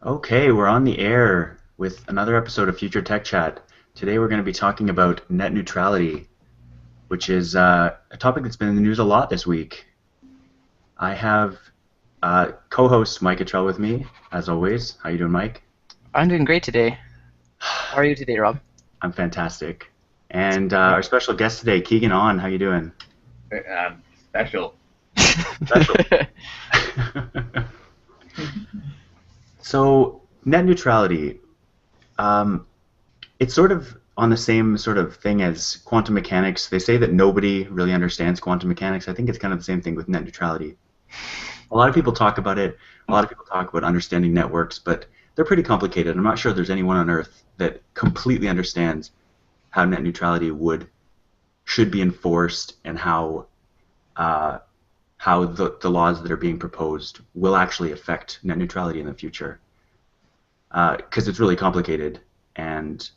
Okay, we're on the air with another episode of Future Tech Chat. Today we're going to be talking about net neutrality, which is a topic that's been in the news a lot this week. I have co-host Mike Attrell with me, as always. How you doing, Mike? I'm doing great today. How are you today, Rob? I'm fantastic. And our special guest today, Keegan On. How you doing? Special. Special. So, net neutrality. Um, it's sort of on the same sort of thing as quantum mechanics. They say that nobody really understands quantum mechanics. I think it's kind of the same thing with net neutrality. A lot of people talk about it. A lot of people talk about understanding networks, but they're pretty complicated. I'm not sure there's anyone on Earth that completely understands how net neutrality should be enforced and uh, how the laws that are being proposed will actually affect net neutrality in the future. Because it's really complicated and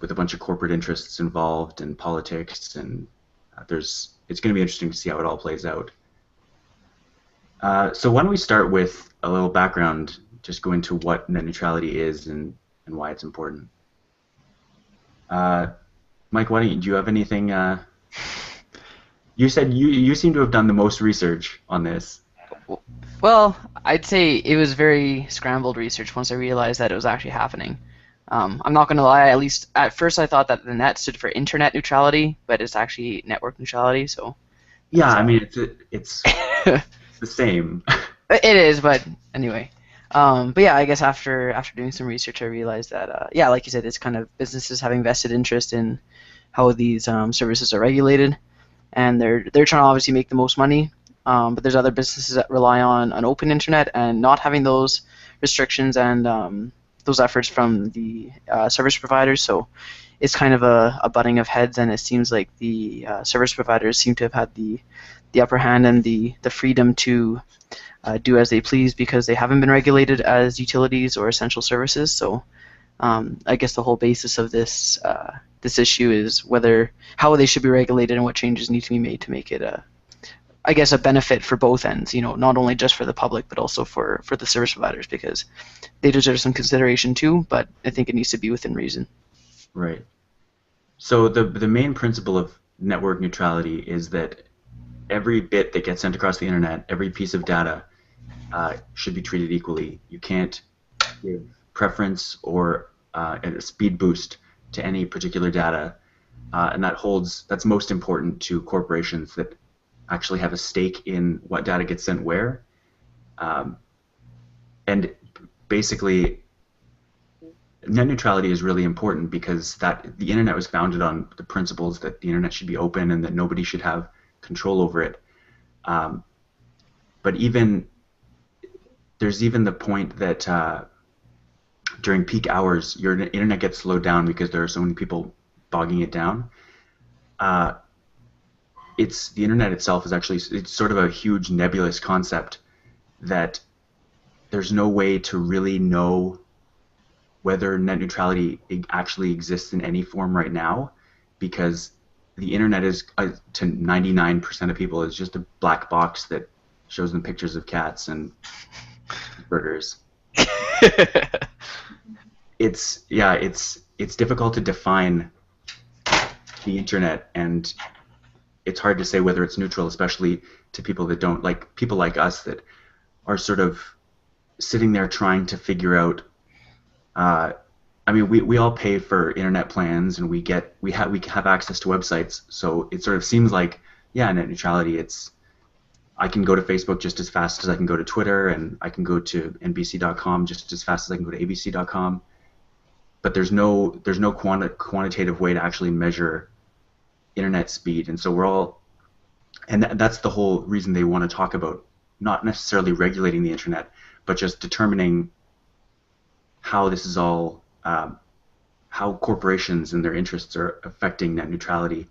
with a bunch of corporate interests involved and politics, and it's going to be interesting to see how it all plays out. So why don't we start with a little background, just go into what net neutrality is and why it's important. Uh, Mike, do you have anything? You said you seem to have done the most research on this. Well, I'd say it was very scrambled research once I realized that it was actually happening. I'm not going to lie, at least at first I thought that the net stood for internet neutrality, but it's actually network neutrality, so Yeah, that's I mean it's the same. it is, but anyway. But yeah, I guess after doing some research, I realized that yeah, like you said, it's kind of businesses having vested interest in how these services are regulated, and they're trying to obviously make the most money. But there's other businesses that rely on an open internet and not having those restrictions and those efforts from the service providers. So it's kind of a butting of heads, and it seems like the service providers seem to have had the upper hand and the freedom to do as they please because they haven't been regulated as utilities or essential services. So I guess the whole basis of this issue is how they should be regulated and what changes need to be made to make it I guess a benefit for both ends. Not only just for the public but also for the service providers because they deserve some consideration too. But I think it needs to be within reason. Right. So the main principle of network neutrality is that every bit that gets sent across the internet, every piece of data, should be treated equally. You can't give preference or a speed boost to any particular data, and that's most important to corporations that actually have a stake in what data gets sent where. Um, and basically, net neutrality is really important because the internet was founded on the principles that the internet should be open and that nobody should have control over it. Um, but there's even the point that during peak hours, your internet gets slowed down because there are so many people bogging it down. Uh, it's the internet itself is actually it's sort of a huge nebulous concept that there's no way to really know whether net neutrality actually exists in any form right now, because the internet is to 99% of people is just a black box that shows them pictures of cats and burgers. It's difficult to define the internet, and it's hard to say whether it's neutral, especially to people that don't like people like us that are sort of sitting there trying to figure out. I mean, we all pay for internet plans, and we have access to websites, so it sort of seems like, yeah, net neutrality. I can go to Facebook just as fast as I can go to Twitter, and I can go to NBC.com just as fast as I can go to ABC.com. But there's no quantitative way to actually measure internet speed, and so that's the whole reason they want to talk about not necessarily regulating the internet, but just determining how this is all how corporations and their interests are affecting net neutrality,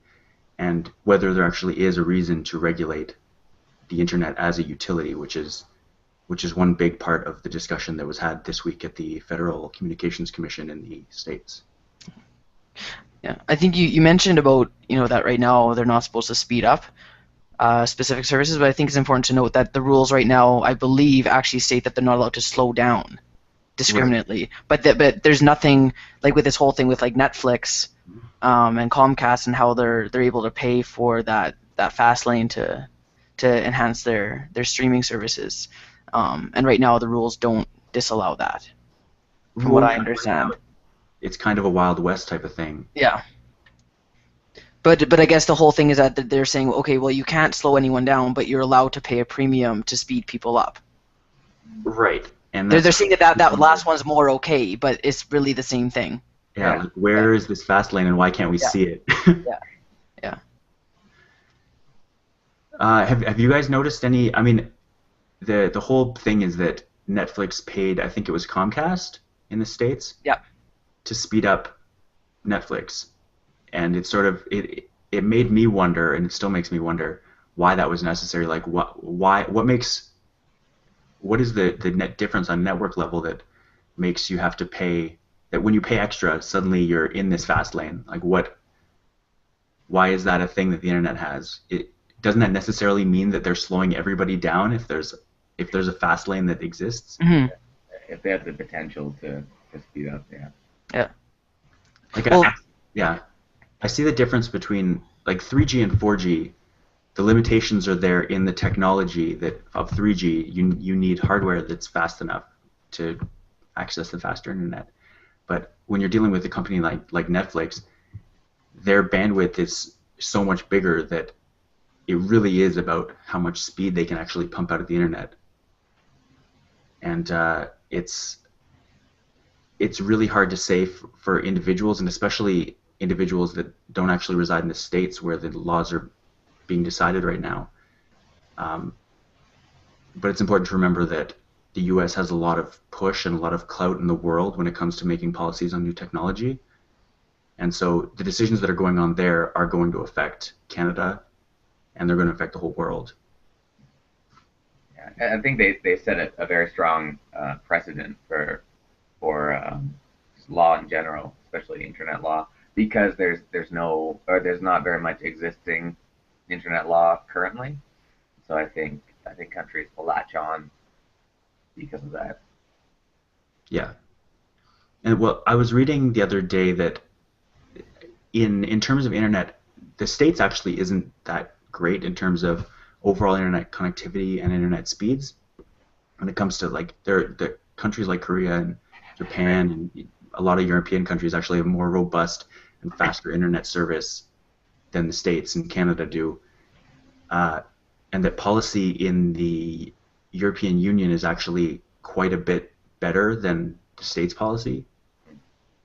and whether there actually is a reason to regulate the internet as a utility, which is one big part of the discussion that was had this week at the Federal Communications Commission in the States. Yeah, I think you mentioned about that right now they're not supposed to speed up specific services, but I think it's important to note that the rules right now, I believe, actually state that they're not allowed to slow down discriminately. But there's nothing like with this whole thing with like Netflix and Comcast and how they're able to pay for that fast lane to enhance their streaming services. And right now the rules don't disallow that, from what I understand. It's kind of a Wild West type of thing. Yeah. But I guess the whole thing is that they're saying, okay, well, you can't slow anyone down, but you're allowed to pay a premium to speed people up. Right. And they're saying that last one's more okay, but it's really the same thing. Yeah. Like, where is this fast lane, and why can't we see it? Yeah. Have you guys noticed any? I mean, the whole thing is that Netflix paid, I think it was Comcast in the States. Yeah. To speed up Netflix, and it sort of it made me wonder, and it still makes me wonder why that was necessary. Like, what is the net difference on network level that makes you have to pay, that when you pay extra suddenly you're in this fast lane? Like, why is that a thing that the internet has? Doesn't that necessarily mean that they're slowing everybody down if there's a fast lane that exists? Mm-hmm. If they have the potential to speed up, yeah. Yeah. Like, I see the difference between like 3G and 4G. The limitations are there in the technology that of 3G. You need hardware that's fast enough to access the faster internet. But when you're dealing with a company like Netflix, their bandwidth is so much bigger that it really is about how much speed they can actually pump out of the internet. And it's really hard to say for individuals, and especially individuals that don't actually reside in the states where the laws are being decided right now. But it's important to remember that the U.S. has a lot of push and a lot of clout in the world when it comes to making policies on new technology. And so the decisions that are going on there are going to affect Canada, and they're going to affect the whole world. Yeah, I think they set a very strong precedent for law in general, especially internet law, because there's not very much existing internet law currently. So I think countries will latch on because of that. Yeah. And well, I was reading the other day that in terms of internet, the States actually isn't that great in terms of overall internet connectivity and internet speeds. When it comes to like the countries like Korea and Japan and a lot of European countries actually have more robust and faster internet service than the States and Canada do. And that policy in the European Union is actually quite a bit better than the States policy,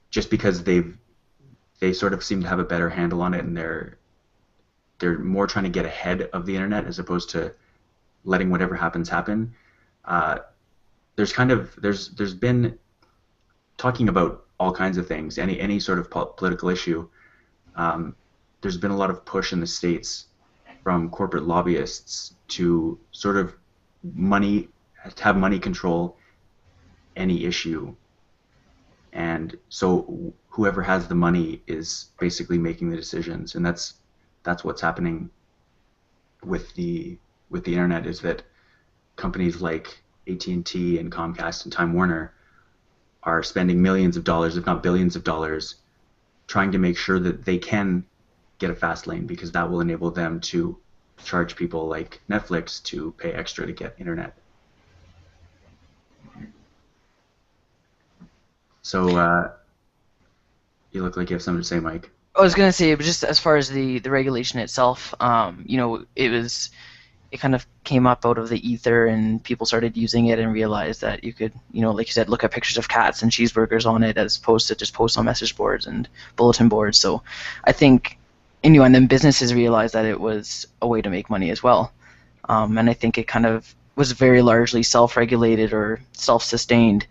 just because they sort of seem to have a better handle on it, and they're more trying to get ahead of the internet as opposed to letting whatever happens happen. There's been talking about all kinds of things, any sort of political issue. There's been a lot of push in the States from corporate lobbyists to sort of have money control any issue, and so whoever has the money is basically making the decisions, and that's what's happening with the internet, is that companies like AT&T and Comcast and Time Warner are spending millions of dollars, if not billions of dollars, trying to make sure that they can get a fast lane, because that will enable them to charge people like Netflix to pay extra to get internet. So you look like you have something to say, Mike. I was gonna say, but just as far as the regulation itself, it kind of came up out of the ether, and people started using it and realized that you could, like you said, look at pictures of cats and cheeseburgers on it as opposed to just post on message boards and bulletin boards. So I think, and then businesses realized that it was a way to make money as well. And I think it kind of was very largely self-regulated or self-sustained,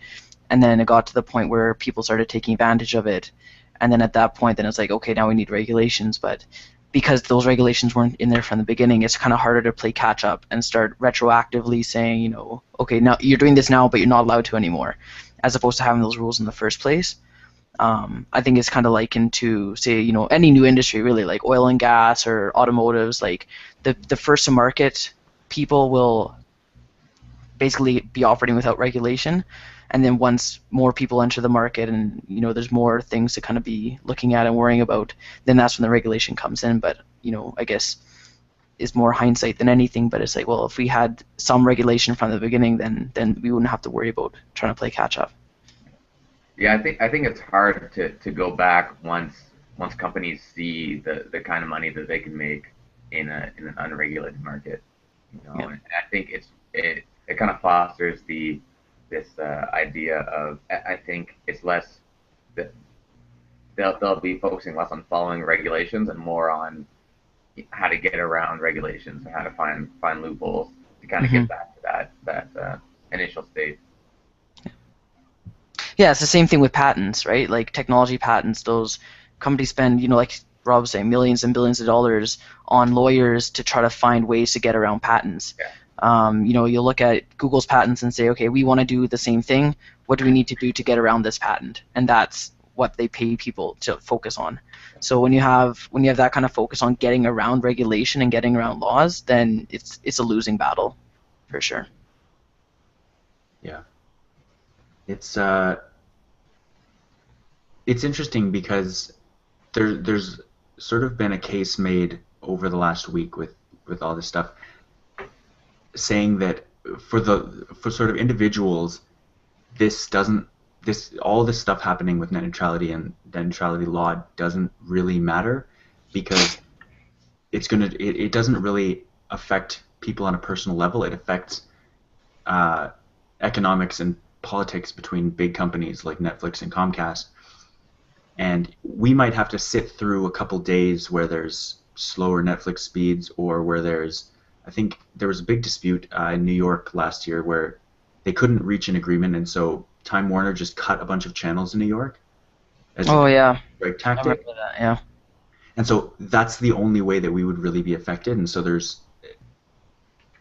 and then it got to the point where people started taking advantage of it. And then at that point, then it's like, okay, now we need regulations. But because those regulations weren't in there from the beginning, it's kind of harder to play catch up and start retroactively saying, okay, now you're doing this now, but you're not allowed to anymore, as opposed to having those rules in the first place. I think it's kind of likened to, say, any new industry, really, like oil and gas or automotives. Like the first to market people will basically be operating without regulation. And then once more people enter the market and there's more things to kind of be looking at and worrying about, then that's when the regulation comes in. But I guess is more hindsight than anything. But it's like, well, if we had some regulation from the beginning, then we wouldn't have to worry about trying to play catch up. Yeah, I think it's hard to go back once companies see the kind of money that they can make in an unregulated market. Yeah. And I think it kind of fosters this idea of, I think it's less that they'll be focusing less on following regulations and more on how to get around regulations and how to find loopholes to kind of get back to that initial state. Yeah, it's the same thing with patents, right? Like technology patents, those companies spend, like Rob was saying, millions and billions of dollars on lawyers to try to find ways to get around patents. Yeah. You'll look at Google's patents and say, okay, we want to do the same thing. What do we need to do to get around this patent? And that's what they pay people to focus on. So when you have that kind of focus on getting around regulation and getting around laws, then it's a losing battle, for sure. Yeah. It's interesting because there's sort of been a case made over the last week with all this stuff, saying that for sort of individuals, all this stuff happening with net neutrality and net neutrality law doesn't really matter, because it doesn't really affect people on a personal level. It affects economics and politics between big companies like Netflix and Comcast. And we might have to sit through a couple days where there's slower Netflix speeds, or where I think there was a big dispute in New York last year where they couldn't reach an agreement, and so Time Warner just cut a bunch of channels in New York as a strike tactic. I remember that, yeah. And so that's the only way that we would really be affected. And so there's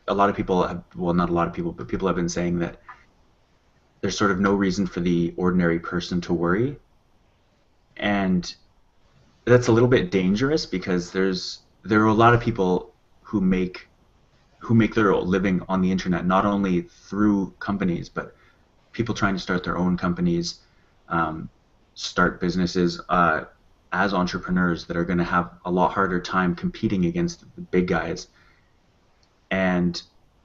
a lot of people, well, not a lot of people, but people have been saying that there's sort of no reason for the ordinary person to worry. And that's a little bit dangerous, because there are a lot of people who make their living on the internet, not only through companies, but people trying to start their own companies, start businesses as entrepreneurs that are going to have a lot harder time competing against the big guys. And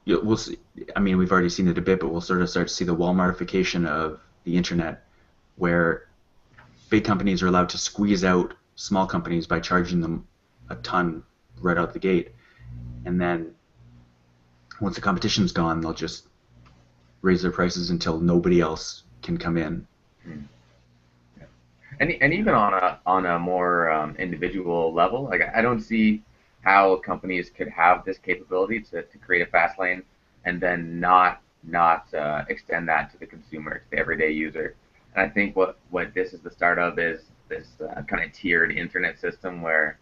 we'll see, I mean, we've already seen it a bit, but we'll sort of start to see the Walmartification of the internet, where big companies are allowed to squeeze out small companies by charging them a ton right out the gate. And then once the competition's gone, they'll just raise their prices until nobody else can come in. Yeah. And even on a more individual level, like, I don't see how companies could have this capability to create a fast lane and then not extend that to the consumer, to the everyday user. And I think what this is the start of is this kind of tiered internet system where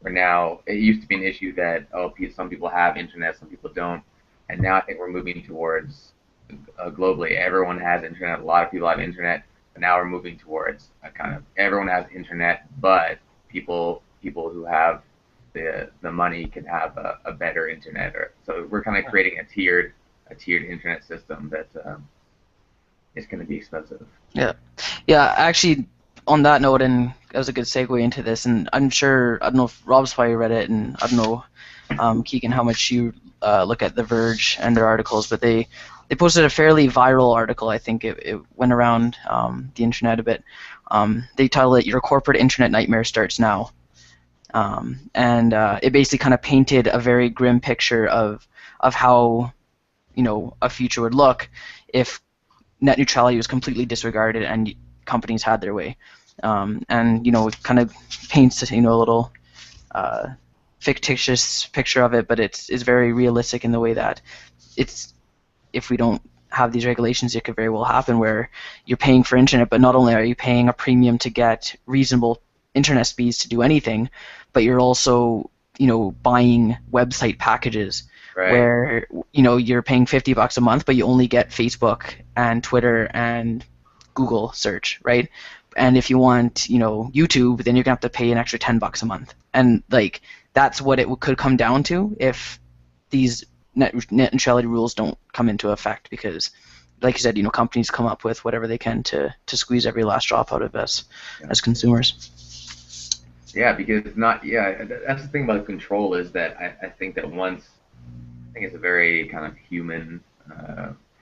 now, it used to be an issue that, some people have internet, some people don't, and now I think we're moving towards globally everyone has internet, a lot of people have internet, but now we're moving towards a kind of everyone has internet, but people who have the money can have a better internet. So we're kind of creating a tiered internet system that is going to be expensive. Yeah. Actually, on that note, and that was a good segue into this, and I don't know if Rob's probably read it, and I don't know, Keegan, how much you look at The Verge and their articles, but they posted a fairly viral article. I think it went around the internet a bit. They titled it "Your Corporate Internet Nightmare Starts Now," and it basically kind of painted a very grim picture of how a future would look if net neutrality was completely disregarded and companies had their way. And it kind of paints a little fictitious picture of it, but it's very realistic in the way that if we don't have these regulations, it could very well happen where you're paying for internet, but not only are you paying a premium to get reasonable internet speeds to do anything, but you're also buying website packages. Right. Where you're paying $50 a month, but you only get Facebook and Twitter and Google search, right? And if you want YouTube, then you're gonna have to pay an extra $10 a month. And like that's what it could come down to if these net neutrality rules don't come into effect because, like you said, companies come up with whatever they can to squeeze every last drop out of us as consumers. Yeah, because it's not. Yeah, that's the thing about control is that I think that I think it's a very kind of human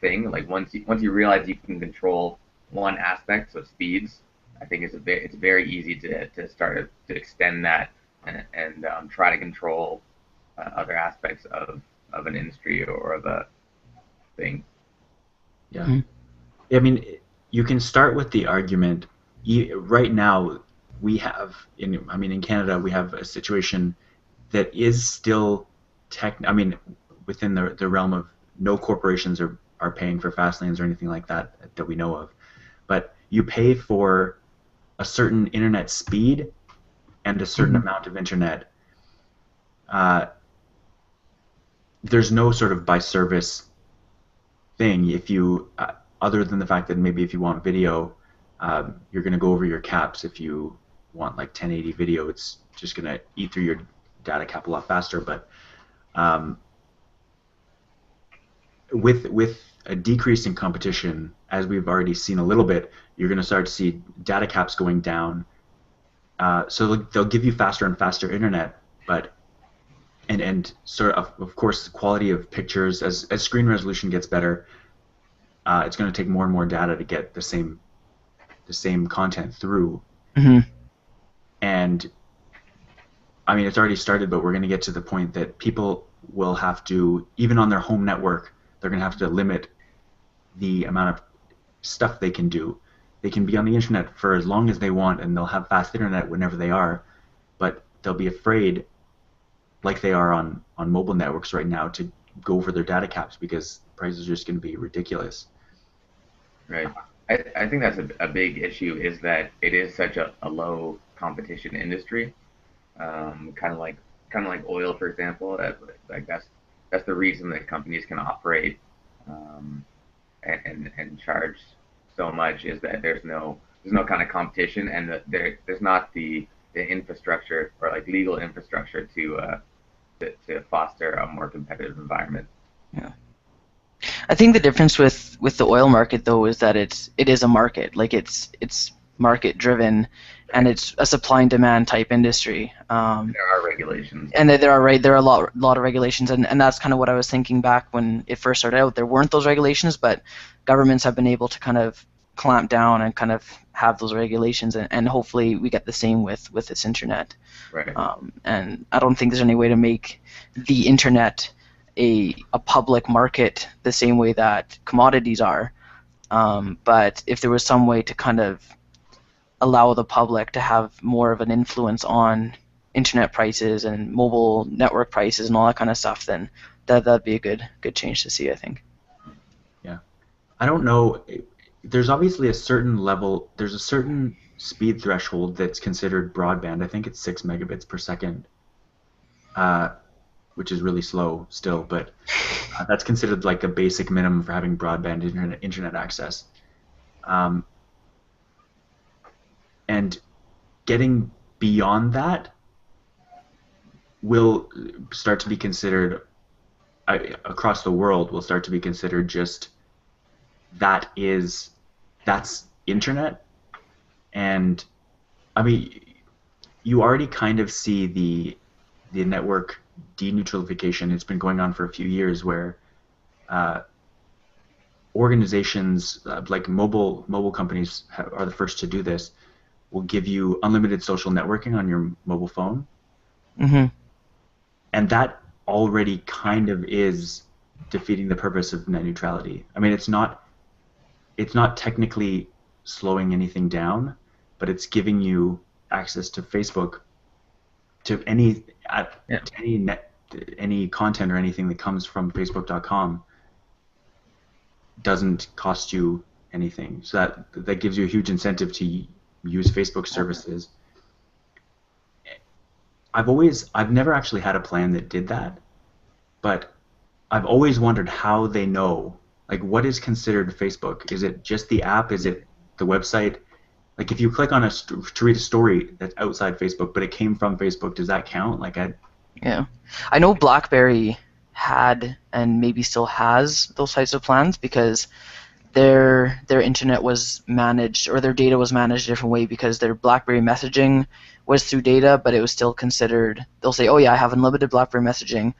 thing. Like once you realize you can control one aspect, so speeds, I think it's very easy to start to extend that and try to control other aspects of an industry or of a thing. Yeah. Mm-hmm. I mean, you can start with the argument. Right now, we have in Canada we have a situation that is still within the realm of no corporations are paying for fast lanes or anything like that we know of, but you pay for a certain internet speed and a certain amount of internet. There's no sort of by service thing. If you other than the fact that maybe if you want video, you're going to go over your caps. If you want like 1080 video, it's just going to eat through your data cap a lot faster. But with a decrease in competition, as we've already seen a little bit, you're going to start to see data caps going down. So they'll give you faster and faster internet, but and sort of course the quality of pictures as screen resolution gets better, it's going to take more and more data to get the same content through. Mm-hmm. And I mean, it's already started, but we're going to get to the point that people will have to, even on their home network, they're going to have to limit the amount of stuff they can do. They can be on the internet for as long as they want, and they'll have fast internet whenever they are, but they'll be afraid, like they are on mobile networks right now, to go over their data caps because prices are just going to be ridiculous. Right. I think that's a big issue, is that it is such a low competition industry. Kind of like oil, for example. Like that's the reason that companies can operate and charge so much, is that there's no kind of competition, and there's not the infrastructure or like legal infrastructure to foster a more competitive environment. Yeah. I think the difference with the oil market though is that it is a market. Like it's market driven, and it's a supply and demand type industry. There are regulations. And there are a lot of regulations, and that's kind of what I was thinking back when it first started out. There weren't those regulations, but governments have been able to kind of clamp down and kind of have those regulations, and hopefully we get the same with this internet. Right. And I don't think there's any way to make the internet a public market the same way that commodities are. But if there was some way to kind of allow the public to have more of an influence on internet prices and mobile network prices and all that kind of stuff, then that'd be a good change to see, I think. Yeah. I don't know. There's obviously a certain level, there's a certain speed threshold that's considered broadband. I think it's 6 megabits per second, which is really slow still, but that's considered like a basic minimum for having broadband internet access. And getting beyond that will start to be considered, across the world, will start to be considered just that's internet. And I mean, you already kind of see the network deneutralification. It's been going on for a few years, where organizations like mobile companies are the first to do this, will give you unlimited social networking on your mobile phone. Mm-hmm. And that already kind of is defeating the purpose of net neutrality. I mean, it's not technically slowing anything down, but it's giving you access to Facebook, to any content or anything that comes from Facebook.com doesn't cost you anything. So that gives you a huge incentive to use Facebook services. I've never actually had a plan that did that, but I've always wondered how they know, like, what is considered Facebook? Is it just the app? Is it the website? Like, if you click on to read a story that's outside Facebook, but it came from Facebook, does that count? Yeah, I know BlackBerry had and maybe still has those types of plans because their internet was managed, or their data was managed a different way, because their BlackBerry messaging was through data, but it was still considered. They'll say, "Oh yeah, I have unlimited BlackBerry messaging,"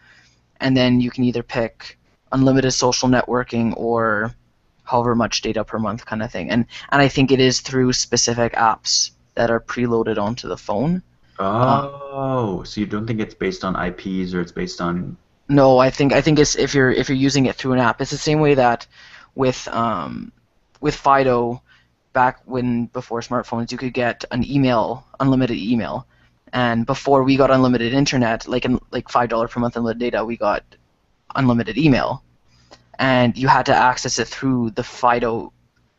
and then you can either pick unlimited social networking or however much data per month kind of thing. And I think it is through specific apps that are preloaded onto the phone. Oh, so you don't think it's based on IPs or it's based on... No, I think it's if you're using it through an app. It's the same way that with Fido, back when before smartphones, you could get an email, unlimited email, and before we got unlimited internet, like $5 per month unlimited data, we got unlimited email, and you had to access it through the Fido,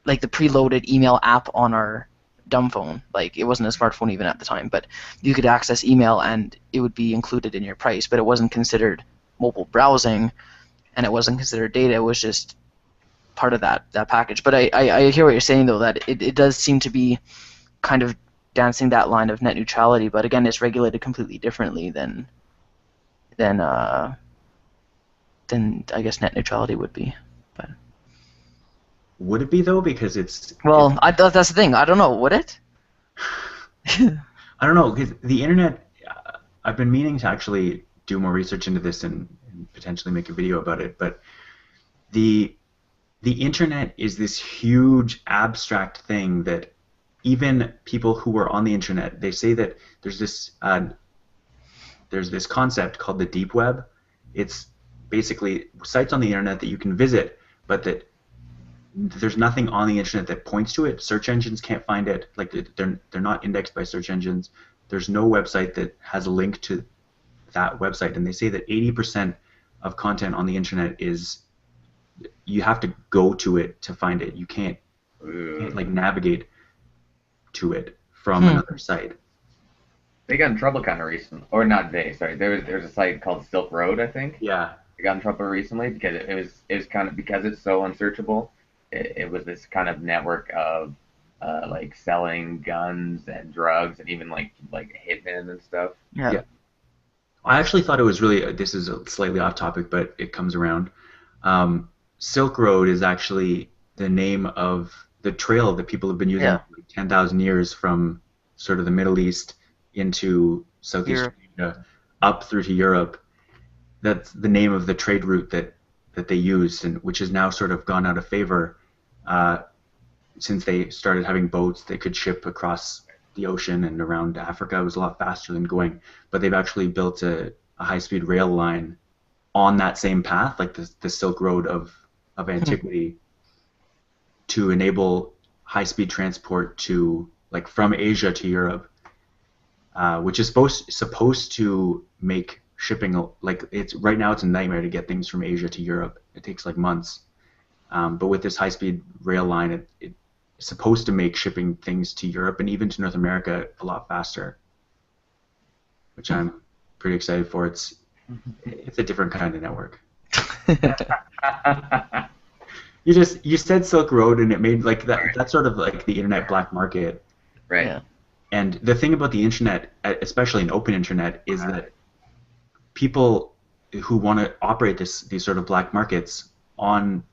like the preloaded email app on our dumb phone. Like it wasn't a smartphone even at the time, but you could access email and it would be included in your price, but it wasn't considered mobile browsing and it wasn't considered data. It was just part of that package. But I hear what you're saying though, that it does seem to be kind of dancing that line of net neutrality, but again, it's regulated completely differently than I guess net neutrality would be. But Would it be though? Because it's... well, that's the thing. I don't know. Would it? I don't know, because the internet... I've been meaning to actually do more research into this and potentially make a video about it, but the internet is this huge abstract thing that even people who are on the internet, they say that there's this concept called the deep web. It's basically sites on the internet that you can visit, but that there's nothing on the internet that points to it. Search engines can't find it. Like they're not indexed by search engines. There's no website that has a link to that website, and they say that 80% of content on the internet is, you have to go to it to find it. You can't like navigate to it from another site. They got in trouble kind of recently, or not they. Sorry, there's a site called Silk Road, I think. Yeah. They got in trouble recently because it was kind of, because it's so unsearchable. It was this kind of network of like selling guns and drugs and even like hitmen and stuff. Yeah. I actually thought it was really, this is a slightly off topic, but it comes around. Silk Road is actually the name of the trail that people have been using for like 10,000 years from sort of the Middle East into Southeast Asia, up through to Europe. That's the name of the trade route that they used, and which has now sort of gone out of favor since they started having boats that could ship across the ocean and around Africa. It was a lot faster than going, but they've actually built a high-speed rail line on that same path, like the Silk Road of antiquity, to enable high-speed transport to, like, from Asia to Europe, which is supposed to make shipping, like, it's right now it's a nightmare to get things from Asia to Europe. It takes like months, but with this high-speed rail line, it's supposed to make shipping things to Europe and even to North America a lot faster, which I'm pretty excited for. It's a different kind of network. You said Silk Road and it made like that. That's sort of like the internet black market, right? Yeah. And the thing about the internet, especially an open internet, is that people who want to operate these sort of black markets on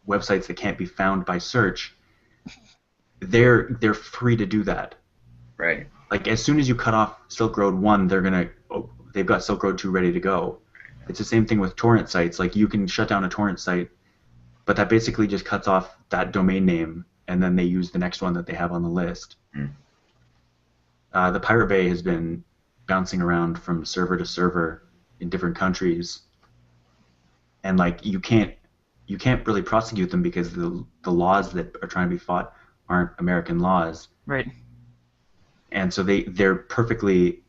websites that can't be found by search, they're free to do that. Right. Like as soon as you cut off Silk Road 1, they've got Silk Road 2 ready to go. It's the same thing with torrent sites. Like you can shut down a torrent site, but that basically just cuts off that domain name, and then they use the next one that they have on the list. The Pirate Bay has been bouncing around from server to server in different countries, and like you can't really prosecute them because the laws that are trying to be fought aren't American laws. Right. And so they're perfectly,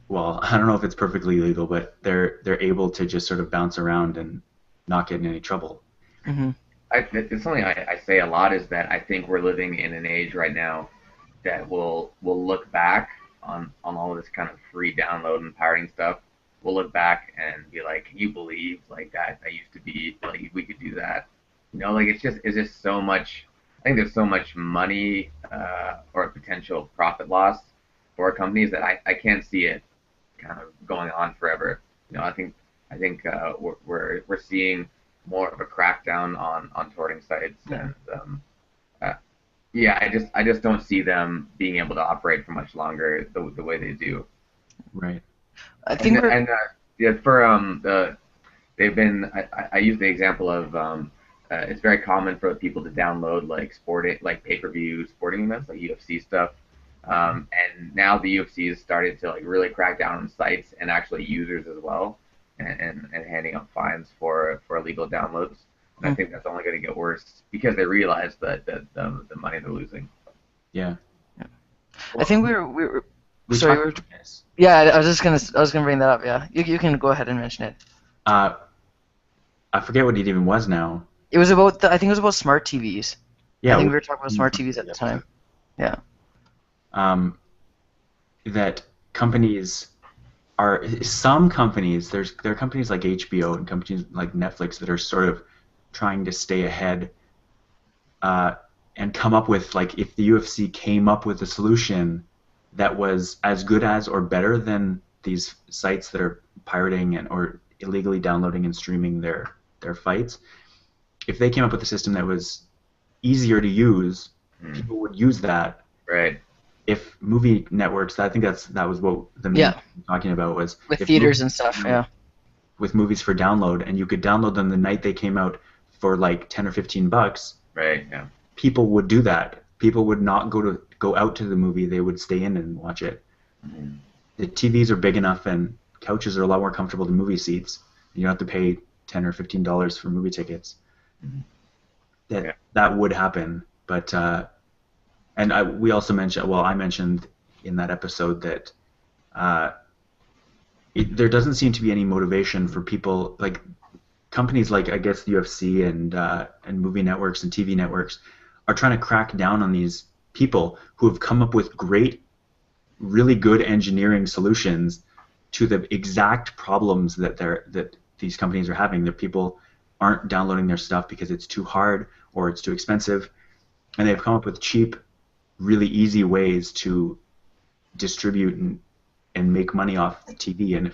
well, I don't know if it's perfectly legal, but they're able to just sort of bounce around and not get in any trouble. Mm-hmm. It's something I say a lot, is that I think we're living in an age right now that we'll look back on all of this kind of free download and pirating stuff. We'll look back and be like, can you believe like that used to be, like we could do that? You know, like it's just so much. I think there's so much money or potential profit loss for companies that I can't see it kind of going on forever. You know, I think I think we're seeing more of a crackdown on torrenting sites, and uh, yeah, I just don't see them being able to operate for much longer the way they do. Right. I think Yeah, for they've been I use the example of it's very common for people to download like pay-per-view sporting events like UFC stuff. And now the UFC has started to like really crack down on sites and actually users as well, and handing out fines for illegal downloads. And I think that's only going to get worse because they realize that the money they're losing. Yeah. I think we were sorry. Yeah, I was gonna bring that up. Yeah, you can go ahead and mention it. I forget what it even was now. It was about I think it was about smart TVs. Yeah. I think we were talking about smart TVs at the time. Yeah. That companies are some companies. There are companies like HBO and companies like Netflix that are sort of trying to stay ahead and come up with, like, if the UFC came up with a solution that was as good as or better than these sites that are pirating and or illegally downloading and streaming their fights, if they came up with a system that was easier to use, people would use that. Right. If movie networks, I think that was what the main thing I'm talking about was with theaters and stuff. Yeah. With movies for download, and you could download them the night they came out for like $10 or $15. Right. Yeah. People would do that. People would not go out to the movie. They would stay in and watch it. Mm-hmm. The TVs are big enough, and couches are a lot more comfortable than movie seats. You don't have to pay $10 or $15 for movie tickets. Mm-hmm. That would happen, but we also mentioned. Well, I mentioned in that episode that there doesn't seem to be any motivation for people, like companies like, I guess, the UFC and movie networks and TV networks are trying to crack down on these people who have come up with great, really good engineering solutions to the exact problems that these companies are having. That people aren't downloading their stuff because it's too hard or it's too expensive, and they've come up with cheap, really easy ways to distribute and make money off the TV. And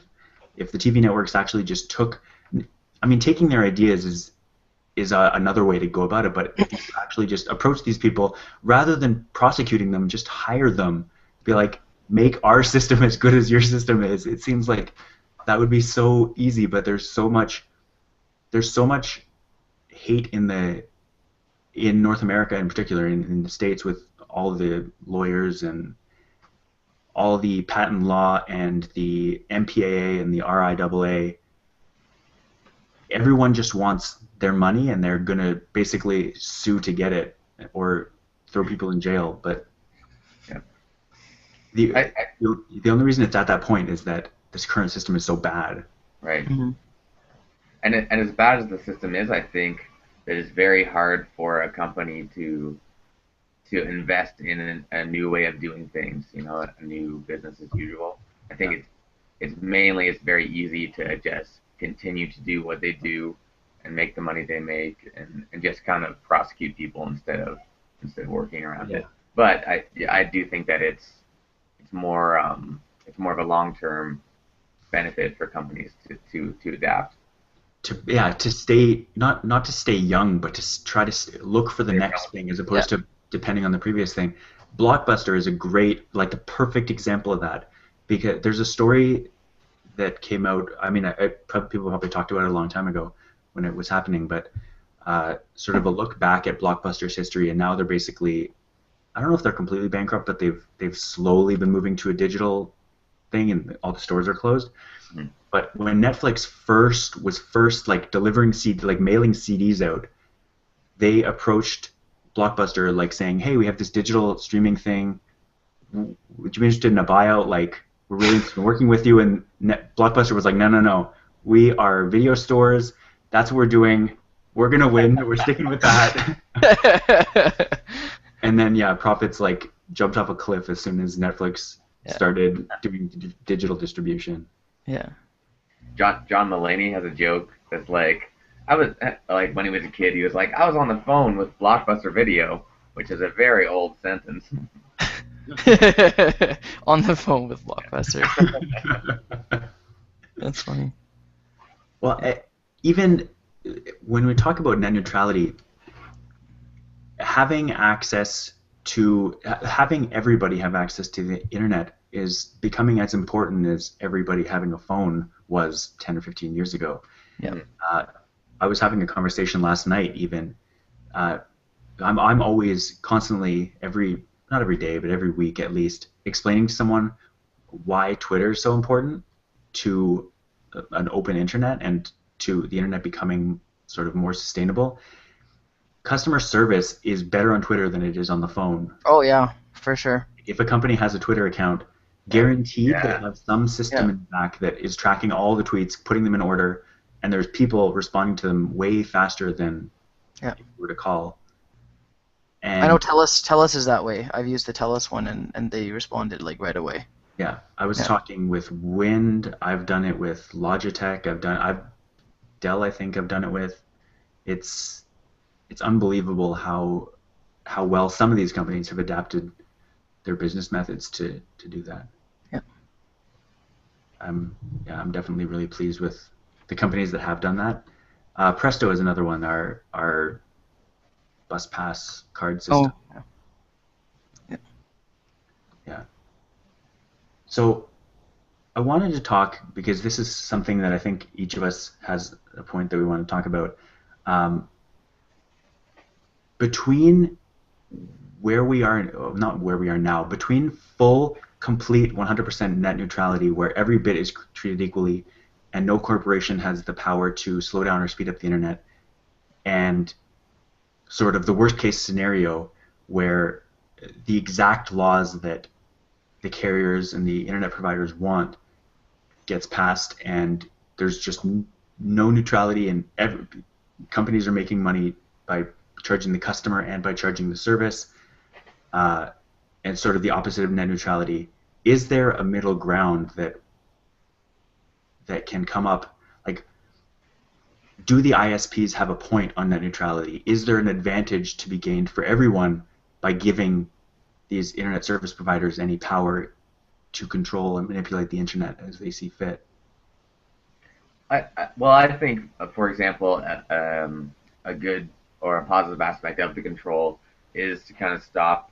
if the TV networks actually just taking their ideas is another way to go about it, but if you actually just approach these people, rather than prosecuting them, just hire them, be like, make our system as good as your system is. It seems like that would be so easy, but there's so much hate in North America in particular, in the States, with all the lawyers and all the patent law and the MPAA and the RIAA. Everyone just wants their money, and they're going to basically sue to get it or throw people in jail. But the only reason it's at that point is that this current system is so bad. Right. Mm-hmm. And as bad as the system is, I think that it's very hard for a company to invest in a new way of doing things, a new business as usual. I think it's very easy to just continue to do what they do and make the money they make and just kind of prosecute people instead of working around it. But I do think that it's more of a long-term benefit for companies to adapt. To stay not to stay young, but to try to look for the next thing as opposed to depending on the previous thing. Blockbuster is the perfect example of that, because there's a story that came out. I mean, people probably talked about it a long time ago when it was happening, but sort of a look back at Blockbuster's history, and now they're basically, I don't know if they're completely bankrupt, but they've slowly been moving to a digital thing, and all the stores are closed. Mm-hmm. But when Netflix was first delivering mailing CDs out, they approached Blockbuster saying, "Hey, we have this digital streaming thing. Would you be interested in a buyout? We're really interested in working with you." And Blockbuster was like, "No. We are video stores. That's what we're doing. We're gonna win. We're sticking with that." And then profits jumped off a cliff as soon as Netflix started doing digital distribution. Yeah. John Mulaney has a joke that's I was when he was a kid, he was like, I was on the phone with Blockbuster Video, which is a very old sentence. On the phone with Blockbuster. That's funny. Well, even when we talk about net neutrality, having everybody have access to the internet is becoming as important as everybody having a phone was 10 or 15 years ago. Yeah. I was having a conversation last night even. I'm always constantly, not every day, but every week at least, explaining to someone why Twitter is so important to an open internet and to the internet becoming sort of more sustainable. Customer service is better on Twitter than it is on the phone. Oh yeah, for sure. If a company has a Twitter account, guaranteed they have some system in the back that is tracking all the tweets, putting them in order, and there's people responding to them way faster than if you were to call. And I know TELUS is that way. I've used the TELUS one, and they responded like right away. Yeah, I was talking with Wind. I've done it with Logitech. Dell. I think I've done it with. It's unbelievable how well some of these companies have adapted their business methods to do that. Yeah. I'm definitely really pleased with the companies that have done that. Presto is another one. Our bus pass card system. Oh. Yeah. So I wanted to talk, because this is something that I think each of us has a point that we want to talk about. Between where we are, not where we are now, between full, complete 100% net neutrality, where every bit is treated equally and no corporation has the power to slow down or speed up the internet, and sort of the worst case scenario where the exact laws that the carriers and the internet providers want gets passed, and there's just no neutrality, and companies are making money by charging the customer and by charging the service, and sort of the opposite of net neutrality. Is there a middle ground that can come up? Like, do the ISPs have a point on net neutrality? Is there an advantage to be gained for everyone by giving these internet service providers any power to control and manipulate the internet as they see fit? I think, for example, a good or a positive aspect of the control is to kind of stop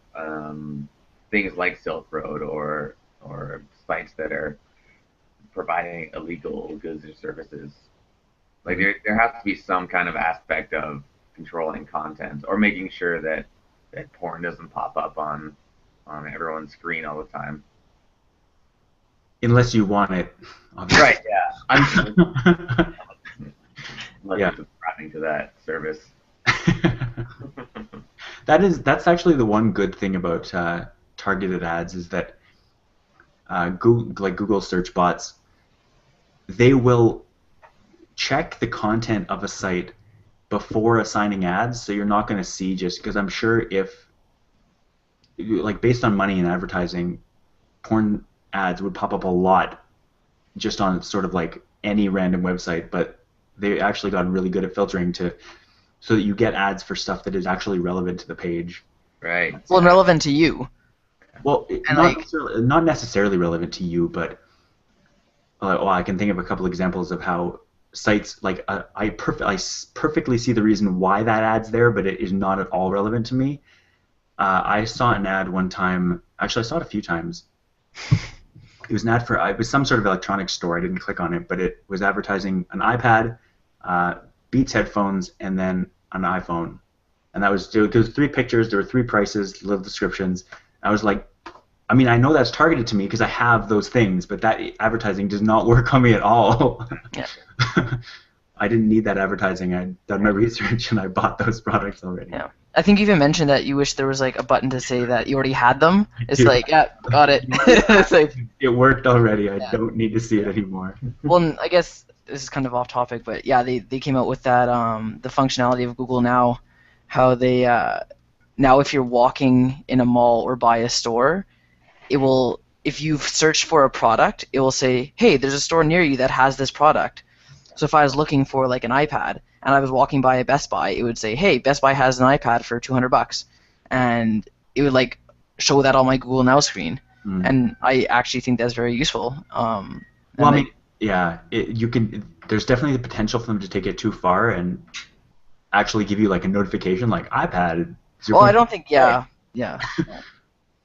things like Silk Road or sites that are providing illegal goods or services. Like there has to be some kind of aspect of controlling content or making sure that porn doesn't pop up on everyone's screen all the time. Unless you want it, obviously. Right, yeah. Unless Yeah. it's subscribing to that service. That's actually the one good thing about targeted ads, is that Google search bots, they will check the content of a site before assigning ads, so you're not going to see, just because I'm sure if, like, based on money and advertising, porn ads would pop up a lot just on sort of like any random website, but they actually got really good at filtering so that you get ads for stuff that is actually relevant to the page. Right. Well, relevant to you. Well, not necessarily relevant to you, but I can think of a couple examples of how sites, like, I perfectly see the reason why that ad's there, but it is not at all relevant to me. I saw an ad one time. Actually, I saw it a few times. It was an ad it was some sort of electronics store. I didn't click on it, but it was advertising an iPad, Beats headphones, and then an iPhone. And there was 3 pictures. There were 3 prices, little descriptions. I was like, I mean, I know that's targeted to me because I have those things, but that advertising does not work on me at all. Yeah. I didn't need that advertising. I'd done my research and I bought those products already. Yeah. I think you even mentioned that you wish there was like a button to say that you already had them. It's like, yeah, got it. It's like, it worked already. I don't need to see it anymore. well, I guess this is kind of off topic, but yeah, they came out with that the functionality of Google Now, how they now if you're walking in a mall or by a store, it will, if you've searched for a product, it will say, hey, there's a store near you that has this product. So if I was looking for like an iPad and I was walking by a Best Buy, it would say, hey, Best Buy has an iPad for $200, and it would like show that on my Google Now screen. And I actually think that's very useful. Well, I mean, yeah, you can. There's definitely the potential for them to take it too far and actually give you like a notification, like iPad Well, I 0.5. don't think. Yeah, yeah,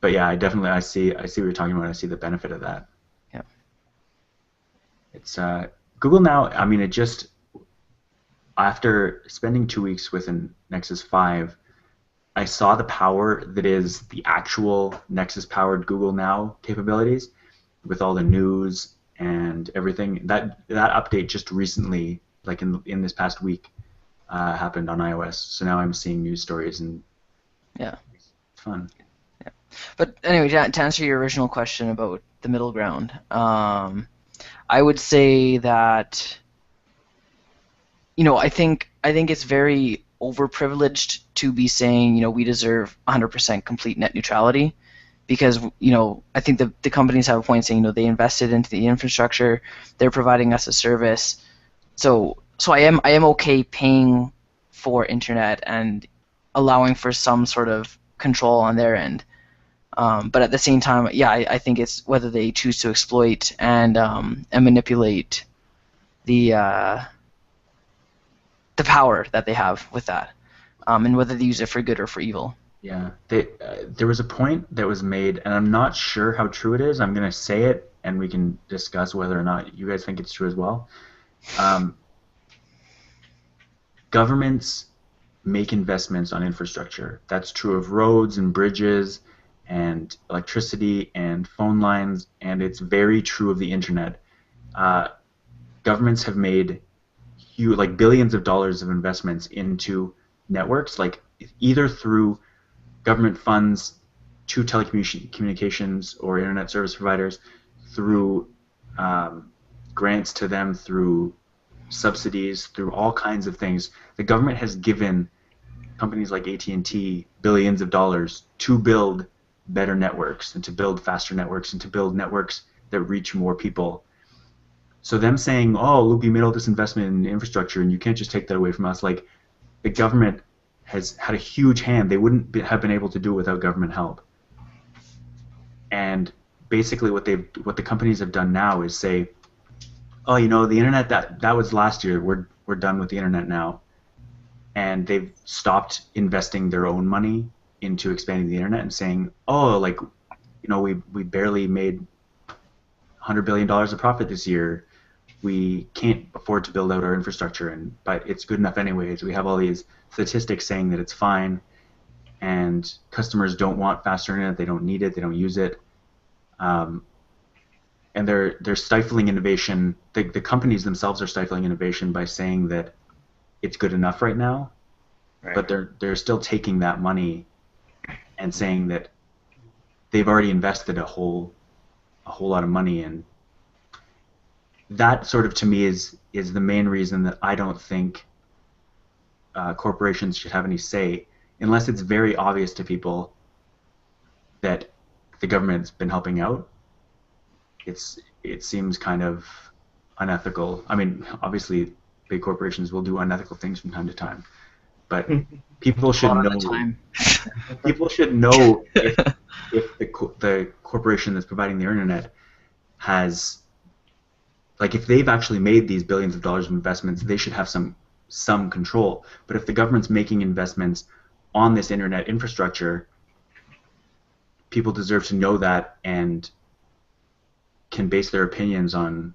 But yeah, I see what you're talking about. I see the benefit of that. yeah. It's Google now. I mean, it just after spending 2 weeks with a Nexus 5, I saw the power that is the actual Nexus powered Google Now capabilities with all the news and everything. That update just recently, like in this past week, happened on iOS. So now I'm seeing news stories and Yeah. it's fun. But anyway, to answer your original question about the middle ground, I would say that I think it's very overprivileged to be saying we deserve 100% complete net neutrality, because I think the companies have a point saying they invested into the infrastructure, they're providing us a service, so I am okay paying for internet and allowing for some sort of control on their end. But at the same time, yeah, I think it's whether they choose to exploit and manipulate the the power that they have with that, and whether they use it for good or for evil. Yeah, there was a point that was made, and I'm not sure how true it is. I'm going to say it, and we can discuss whether or not you guys think it's true as well. Um, Governments make investments on infrastructure. That's true of roads and bridges and electricity and phone lines, and it's very true of the internet. Uh, Governments have made huge, like billions of dollars of investments into networks, like either through government funds to telecommunications or internet service providers, through grants to them, through subsidies, through all kinds of things. The government has given companies like AT&T billions of dollars to build better networks and to build faster networks and to build networks that reach more people. So them saying, "Oh, look, we made all this investment in infrastructure, and you can't just take that away from us." Like the government has had a huge hand. They wouldn't have been able to do it without government help. And basically, what the companies have done now is say, "Oh, the internet that was last year. We're done with the internet now." And they've stopped investing their own money into expanding the internet and saying, "Oh, like, we barely made $100 billion of profit this year. We can't afford to build out our infrastructure, but it's good enough anyways. We have all these statistics saying that it's fine, and customers don't want faster internet. They don't need it. They don't use it." And they're stifling innovation. The companies themselves are stifling innovation by saying that it's good enough right now, Right. but they're still taking that money and saying that they've already invested a whole lot of money, and that sort of to me is the main reason that I don't think corporations should have any say, unless it's very obvious to people that the government's been helping out. It seems kind of unethical. I mean, obviously, big corporations will do unethical things from time to time, but people A should lot of know. the time. People should know if the corporation that's providing the internet has, like, if they've actually made these billions of dollars of investments, they should have some control. But if the government's making investments on this internet infrastructure, people deserve to know that and can base their opinions on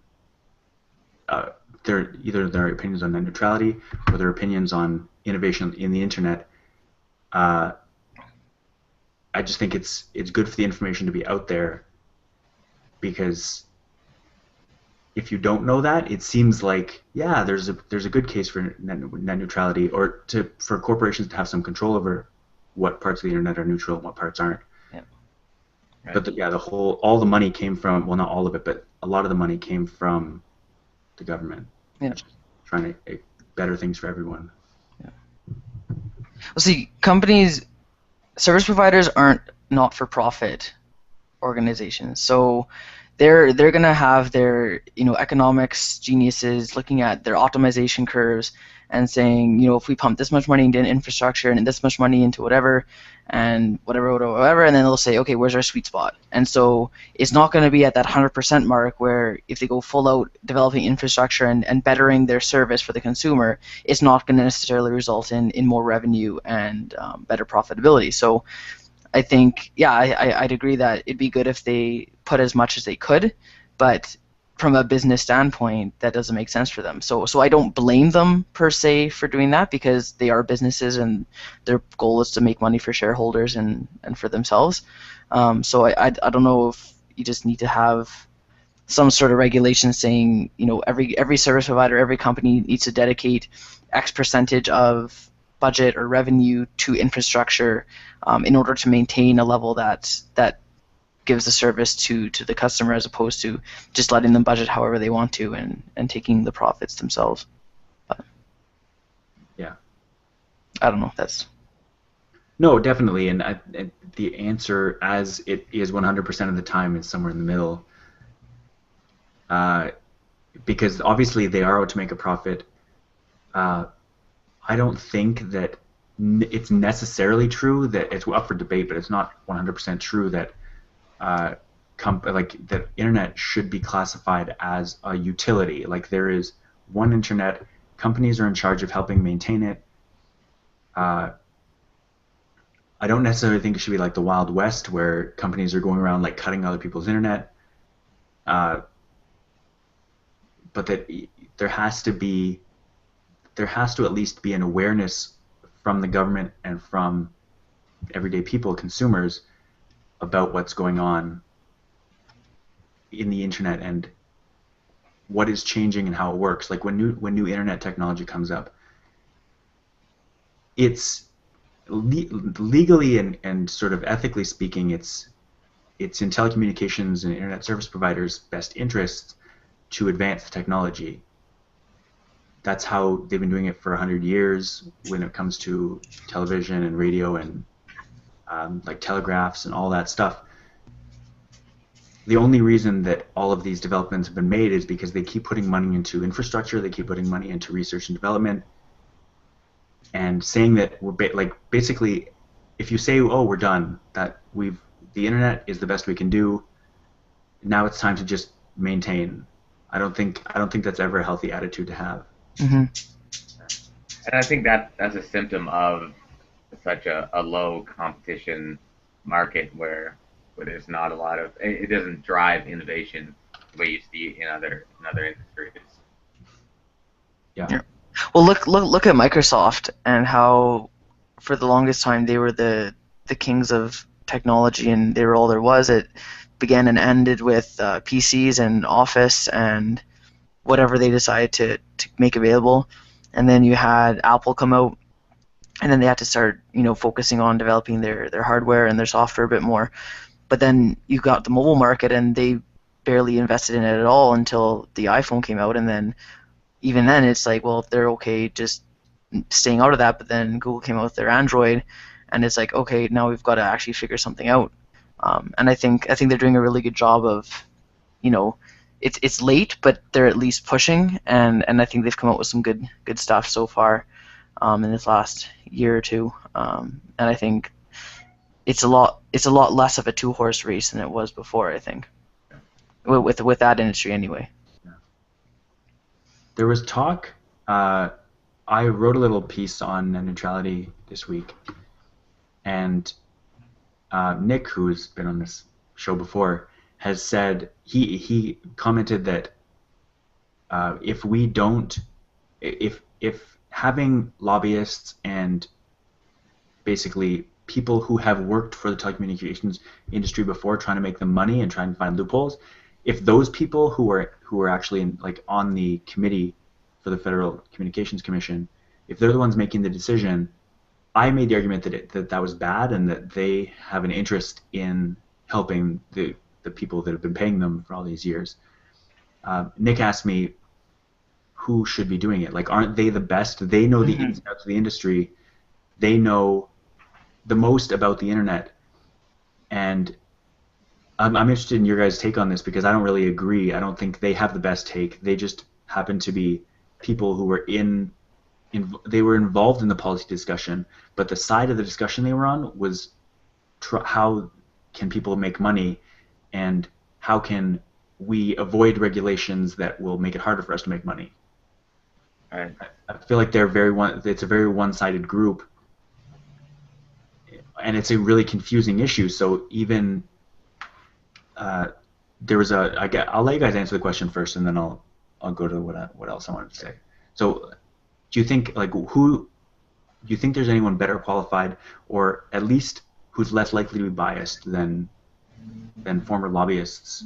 either their opinions on net neutrality or their opinions on innovation in the internet. I just think it's good for the information to be out there, because if you don't know that, it seems like, yeah, there's a good case for net neutrality, or for corporations to have some control over what parts of the internet are neutral and what parts aren't. Yeah. Right. But all the money came from, well, not all of it, but a lot of the money came from the government. Yeah. Trying to better things for everyone. Yeah. Well, see, service providers aren't not-for-profit organizations, so they're gonna have their economics geniuses looking at their optimization curves and saying, if we pump this much money into infrastructure and this much money into whatever, and whatever, and then they'll say, okay, where's our sweet spot? And so it's not going to be at that 100% mark where if they go full out developing infrastructure and bettering their service for the consumer, it's not going to necessarily result in more revenue and better profitability. So I think, yeah, I'd agree that it'd be good if they put as much as they could, but from a business standpoint, that doesn't make sense for them. So I don't blame them per se for doing that, because they are businesses and their goal is to make money for shareholders and for themselves. So I don't know if you just need to have some sort of regulation saying, every service provider, every company needs to dedicate X percentage of budget or revenue to infrastructure in order to maintain a level that gives the service to the customer, as opposed to just letting them budget however they want to and taking the profits themselves. But, yeah. I don't know. That's No, definitely, and the answer, as it is 100% of the time, is somewhere in the middle. Because obviously they are out to make a profit. I don't think that it's necessarily true that it's up for debate, but it's not 100% true that that internet should be classified as a utility. Like, there is one internet, companies are in charge of helping maintain it. I don't necessarily think it should be like the Wild West where companies are going around like cutting other people's internet. But that there has to at least be an awareness from the government and from everyday people, consumers, about what's going on in the internet and what is changing and how it works. Like when new internet technology comes up, it's legally and sort of ethically speaking, it's in telecommunications and internet service providers' best interests to advance the technology. That's how they've been doing it for 100 years when it comes to television and radio and like telegraphs and all that stuff. The only reason that all of these developments have been made is because they keep putting money into infrastructure, they keep putting money into research and development, and saying that we're basically, if you say, oh, we're done, that the internet is the best we can do, now it's time to just maintain. I don't think that's ever a healthy attitude to have. Mm-hmm. And I think that's a symptom of such a low competition market where there's not a lot of, it doesn't drive innovation the way you see in other industries. Yeah. Well, look at Microsoft and how, for the longest time, they were the kings of technology, and they were all there was. It began and ended with PCs and Office and whatever they decided to make available. And then you had Apple come out, and then they had to start, focusing on developing their hardware and their software a bit more. But then you got the mobile market, and they barely invested in it at all until the iPhone came out, and then even then it's like, well, they're okay just staying out of that, but then Google came out with their Android, and it's like, okay, now we've got to actually figure something out. And I think they're doing a really good job of, it's late, but they're at least pushing, and I think they've come up with some good stuff so far in this last year or two. And I think it's a lot less of a two-horse race than it was before, I think, with that industry anyway. There was talk. I wrote a little piece on neutrality this week, and Nick, who's been on this show before, has said he commented that if having lobbyists and basically people who have worked for the telecommunications industry before, trying to make them money and trying to find loopholes, if those people who are actually on the committee for the Federal Communications Commission, if they're the ones making the decision, I made the argument that was bad, and that they have an interest in helping the people that have been paying them for all these years. Nick asked me, who should be doing it? Like, aren't they the best? They know the ins and outs of the industry. They know the most about the internet. And I'm interested in your guys' take on this, because I don't really agree. I don't think they have the best take. They just happen to be people who were they were involved in the policy discussion, but the side of the discussion they were on was how can people make money, and how can we avoid regulations that will make it harder for us to make money. Right. I feel like it's a very one-sided group, and it's a really confusing issue. So even there was I'll let you guys answer the question first, and then I'll go to what else I wanted to say. So do you think do you think there's anyone better qualified, or at least who's less likely to be biased than former lobbyists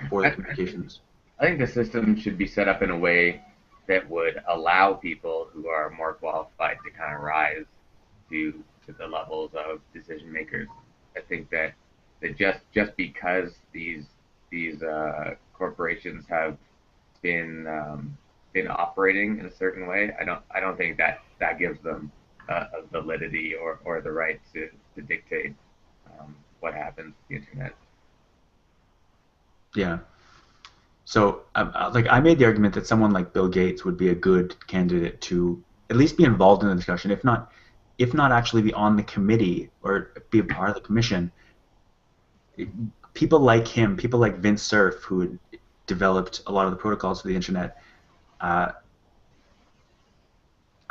for the communications? I think the system should be set up in a way that would allow people who are more qualified to kind of rise to the levels of decision makers. I think that just because these corporations have been operating in a certain way, I don't think that gives them a validity or the right to dictate what happens with the internet. Yeah. So, I made the argument that someone like Bill Gates would be a good candidate to at least be involved in the discussion, if not actually be on the committee or be a part of the commission. People like him, people like Vince Cerf, who developed a lot of the protocols for the internet, I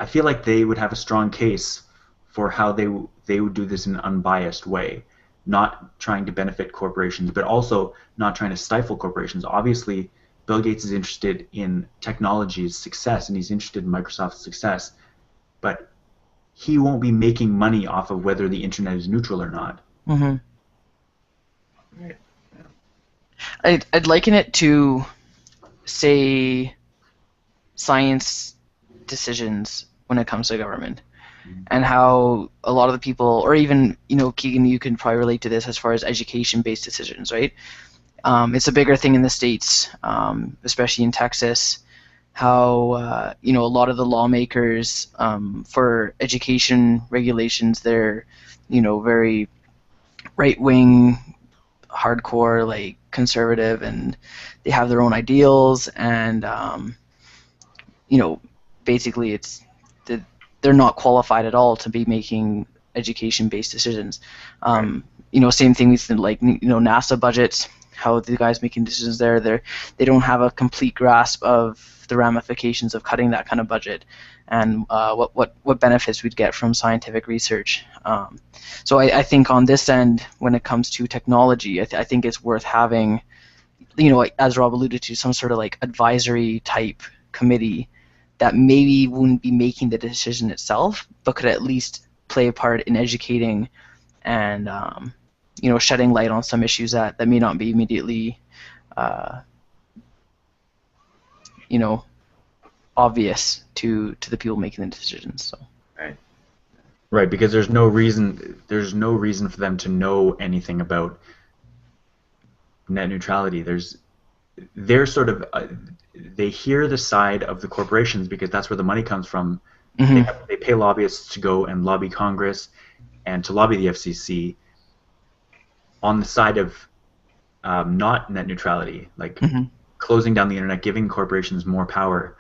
feel like they would have a strong case for how they would do this in an unbiased way, not trying to benefit corporations, but also not trying to stifle corporations. Obviously, Bill Gates is interested in technology's success, and he's interested in Microsoft's success, but he won't be making money off of whether the internet is neutral or not. Mm-hmm. Right. I'd liken it to, say, science decisions when it comes to government, and how a lot of the people, or even, Keegan, you can probably relate to this as far as education-based decisions, right? It's a bigger thing in the States, especially in Texas, how, a lot of the lawmakers for education regulations, they're, very right-wing, hardcore, like, conservative, and they have their own ideals, and, basically they're not qualified at all to be making education-based decisions. Same thing with NASA budgets, how the guys making decisions there, they don't have a complete grasp of the ramifications of cutting that kind of budget, and what benefits we'd get from scientific research. So I think on this end, when it comes to technology, I think it's worth having, as Rob alluded to, some sort of like advisory type committee that maybe wouldn't be making the decision itself, but could at least play a part in educating and shedding light on some issues that may not be immediately obvious to the people making the decisions. So. Right, because there's no reason for them to know anything about net neutrality. They're sort of they hear the side of the corporations because that's where the money comes from. Mm-hmm. They pay lobbyists to go and lobby Congress and to lobby the FCC on the side of not net neutrality, like Mm-hmm. closing down the internet, giving corporations more power.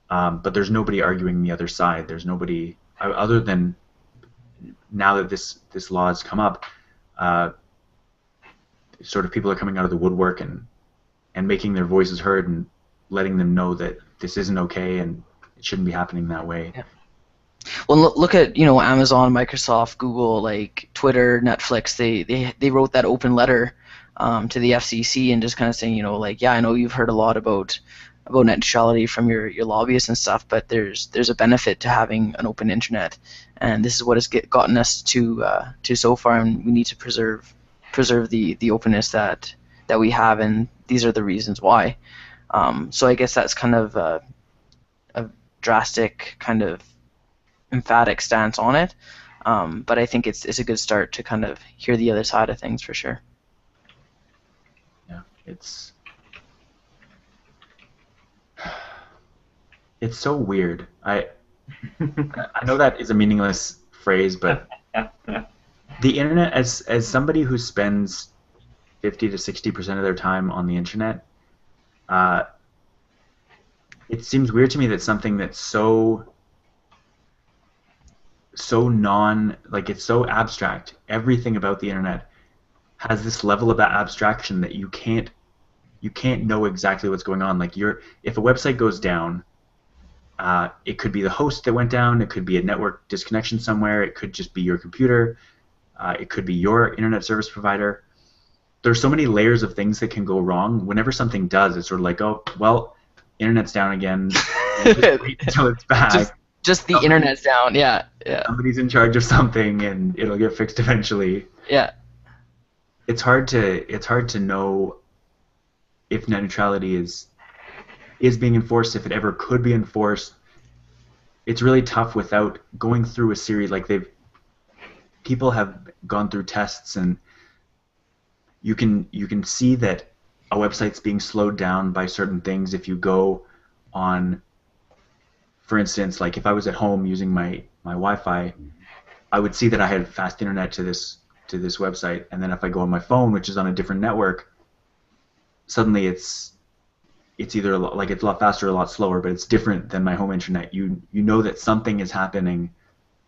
But there's nobody arguing the other side. There's nobody other than now that this law has come up. Sort of people are coming out of the woodwork and making their voices heard and letting them know that this isn't okay and it shouldn't be happening that way. Yeah. Well, look at Amazon, Microsoft, Google, like Twitter, Netflix. They wrote that open letter to the FCC and just kind of saying, I know you've heard a lot about net neutrality from your lobbyists and stuff, but there's a benefit to having an open internet, and this is what has gotten us to so far, and we need to preserve the openness that we have, and these are the reasons why. So I guess that's kind of a drastic, kind of emphatic stance on it, but I think it's a good start to kind of hear the other side of things for sure. Yeah, it's so weird. I know that is a meaningless phrase, but the internet, as somebody who spends 50 to 60% of their time on the internet, it seems weird to me that something that's so so like it's so abstract. Everything about the internet has this level of abstraction that you can't know exactly what's going on. Like if a website goes down, it could be the host that went down. It could be a network disconnection somewhere. It could just be your computer. It could be your internet service provider. There's so many layers of things that can go wrong. Whenever something does, it's sort of like, oh, well, internet's down again. Just wait until it's back. Just the internet's down. Yeah. Somebody's in charge of something, and it'll get fixed eventually. Yeah. It's hard to know if net neutrality is being enforced, if it ever could be enforced. It's really tough without going through a series like people have gone through tests, and you can see that a website's being slowed down by certain things if you go on. For instance, like if I was at home using my Wi-Fi, I would see that I had fast internet to this website, and then if I go on my phone, which is on a different network, suddenly it's either it's a lot faster or a lot slower, but it's different than my home internet. You know that something is happening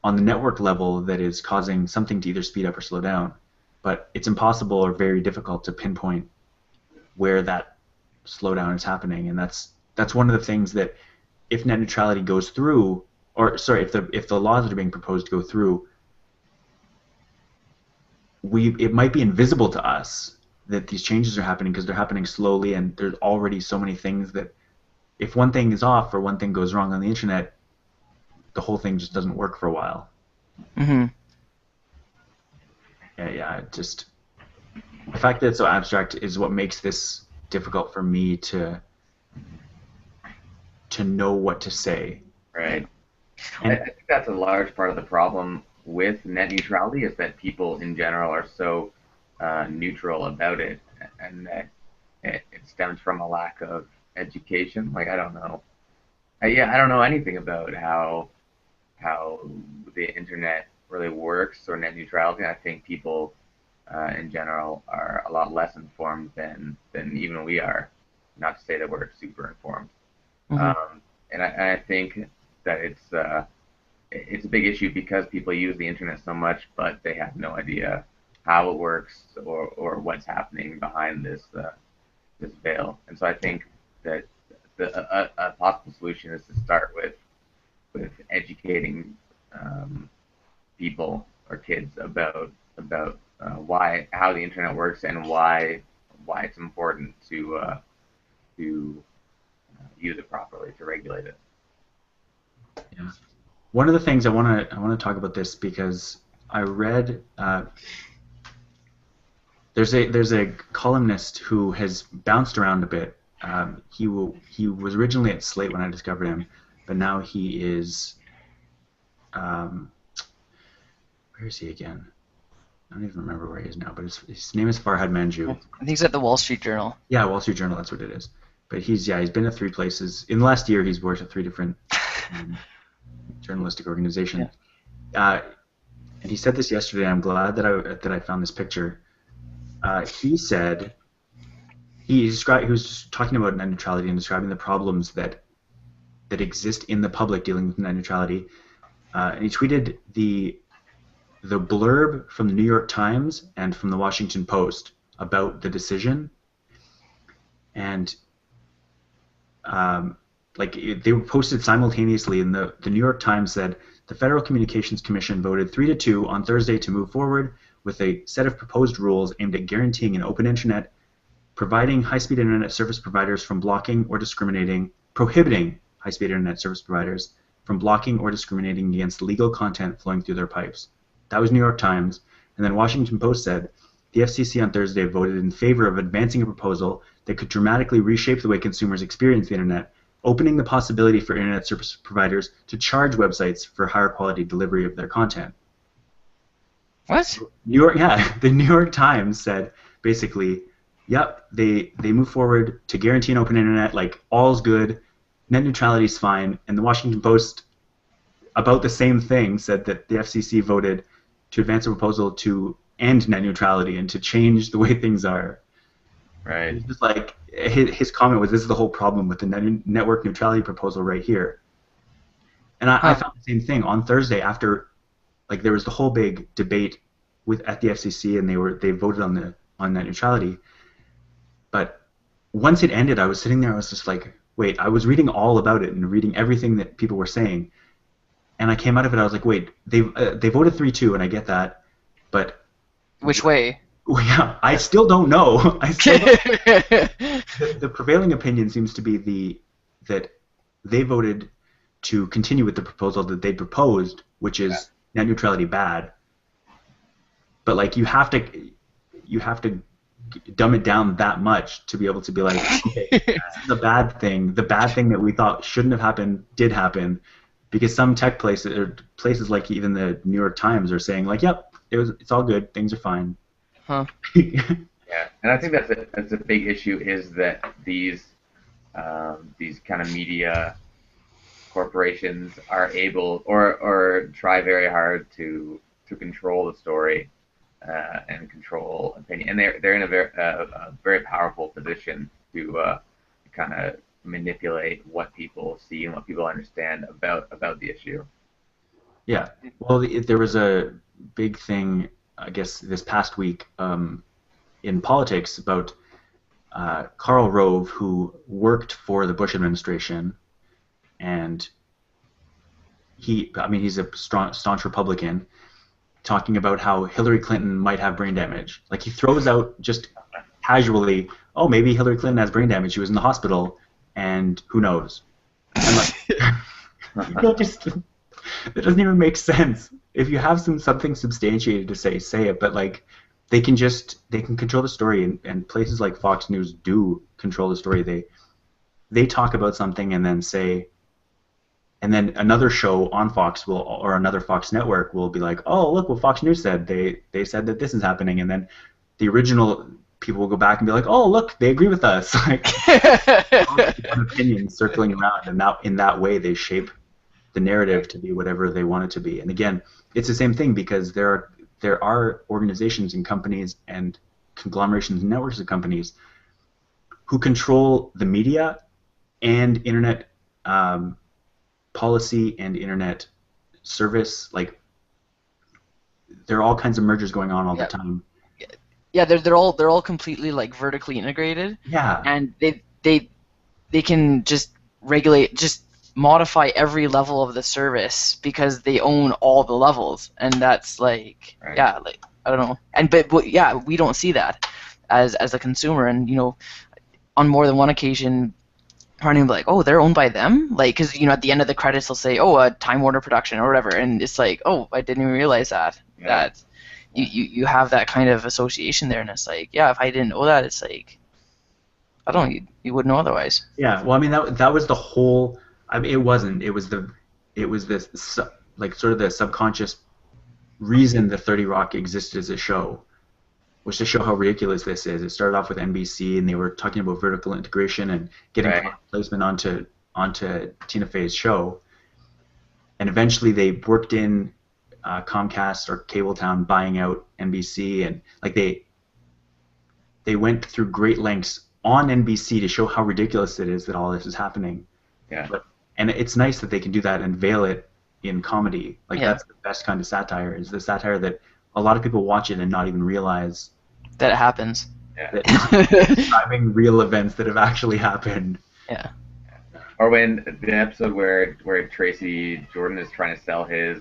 on the network level that is causing something to either speed up or slow down, but it's impossible or very difficult to pinpoint where that slowdown is happening, and that's one of the things that if net neutrality goes through, or sorry, if the laws that are being proposed go through, it might be invisible to us that these changes are happening because they're happening slowly, and there's already so many things that if one thing is off or one thing goes wrong on the internet, the whole thing just doesn't work for a while. Mm-hmm. Yeah, just the fact that it's so abstract is what makes this difficult for me to know what to say. Right. And I think that's a large part of the problem with net neutrality is that people in general are so neutral about it, and that it stems from a lack of education. Like I don't know anything about how the internet really works or net neutrality. I think people in general are a lot less informed than even we are. Not to say that we're super informed. Mm-hmm. And I think that it's a big issue because people use the internet so much, but they have no idea how it works or what's happening behind this veil. And so I think that a possible solution is to start with educating people or kids about how the internet works and why it's important to use it properly, to regulate it. Yeah. One of the things I want to talk about this because I read there's a columnist who has bounced around a bit. He was originally at Slate when I discovered him, but now he is where is he again? I don't even remember where he is now, but his name is Farhad Manjoo. I think he's at the Wall Street Journal. Yeah, Wall Street Journal, that's what it is. But he's been at 3 places. In the last year, he's worked at 3 different journalistic organizations. Yeah. And he said this yesterday. I'm glad that I found this picture. He said he was talking about net neutrality and describing the problems that exist in the public dealing with net neutrality. And he tweeted the blurb from the New York Times and from the Washington Post about the decision, and they were posted simultaneously. And the New York Times said the Federal Communications Commission voted 3-2 on Thursday to move forward with a set of proposed rules aimed at guaranteeing an open internet, prohibiting high-speed internet service providers from blocking or prohibiting high-speed internet service providers from blocking or discriminating against legal content flowing through their pipes. That was New York Times. And then Washington Post said the FCC on Thursday voted in favor of advancing a proposal that could dramatically reshape the way consumers experience the internet, opening the possibility for internet service providers to charge websites for higher quality delivery of their content. What? The New York Times said basically, yep, they move forward to guarantee an open internet, like all's good, net neutrality is fine, and the Washington Post about the same thing said that the FCC voted to advance a proposal to end net neutrality and to change the way things are. Right. It's just like his comment was, this is the whole problem with the network neutrality proposal right here. And I found the same thing on Thursday after like there was the whole big debate at the FCC, and they voted on net neutrality. But once it ended, I was sitting there. I was just like, wait. I was reading all about it and reading everything that people were saying, and I came out of it. I was like, wait. They voted 3-2, and I get that, but Which way? well, yeah, I still don't know. The prevailing opinion seems to be that they voted to continue with the proposal that they proposed, which is net neutrality bad. But like you have to dumb it down that much to be able to be like, okay, that's the bad thing. The bad thing that we thought shouldn't have happened did happen, because some tech places, or places like even the New York Times, are saying like, yep, it's all good, things are fine. Huh. Yeah, and I think that's a big issue, is that these kind of media corporations are able or try very hard to control the story and control opinion, and they're in a very powerful position to kind of manipulate what people see and what people understand about the issue. Yeah. Well, there was a big thing, I guess, this past week in politics about Karl Rove, who worked for the Bush administration, and he's a staunch Republican, talking about how Hillary Clinton might have brain damage. Like he throws out just casually, oh, maybe Hillary Clinton has brain damage. She was in the hospital, and who knows? And like, that doesn't even make sense. If you have something substantiated to say it. But like, they can control the story, and places like Fox News do control the story. They talk about something and then say, and then another show on Fox or another Fox network will be like, oh, look what Fox News said. They said that this is happening, and then the original people will go back and be like, oh, look, they agree with us. Like, all these different opinions circling around, and in that way they shape the narrative to be whatever they want it to be. And again, it's the same thing, because there are organizations and companies and conglomerations and networks of companies who control the media and internet policy and internet service. Like, there are all kinds of mergers going on all the time. Yeah, they're all completely like vertically integrated. Yeah. And they can just modify every level of the service because they own all the levels, and that's like, right. Yeah, like, I don't know, but yeah, we don't see that as a consumer, and on more than one occasion, Harney will be like, oh, they're owned by them, like, because at the end of the credits they'll say, oh, a Time Warner production or whatever, and it's like, oh, I didn't even realize that. Yeah. That you have that kind of association there, and it's like, yeah, if I didn't know that, it's like, I don't know, you wouldn't know otherwise. Yeah, well, I mean, that was the whole. I mean, it wasn't. It was this like sort of the subconscious reason that 30 Rock existed as a show, was to show how ridiculous this is. It started off with NBC, and they were talking about vertical integration and getting placement onto Tina Fey's show, and eventually they worked in Comcast or Cabletown buying out NBC, and like they went through great lengths on NBC to show how ridiculous it is that all this is happening. Yeah. And it's nice that they can do that and veil it in comedy. Like, that's the best kind of satire, is the satire that a lot of people watch it and not even realize that it happens. Yeah. That describing real events that have actually happened. Yeah. Or when the episode where Tracy Jordan is trying to sell his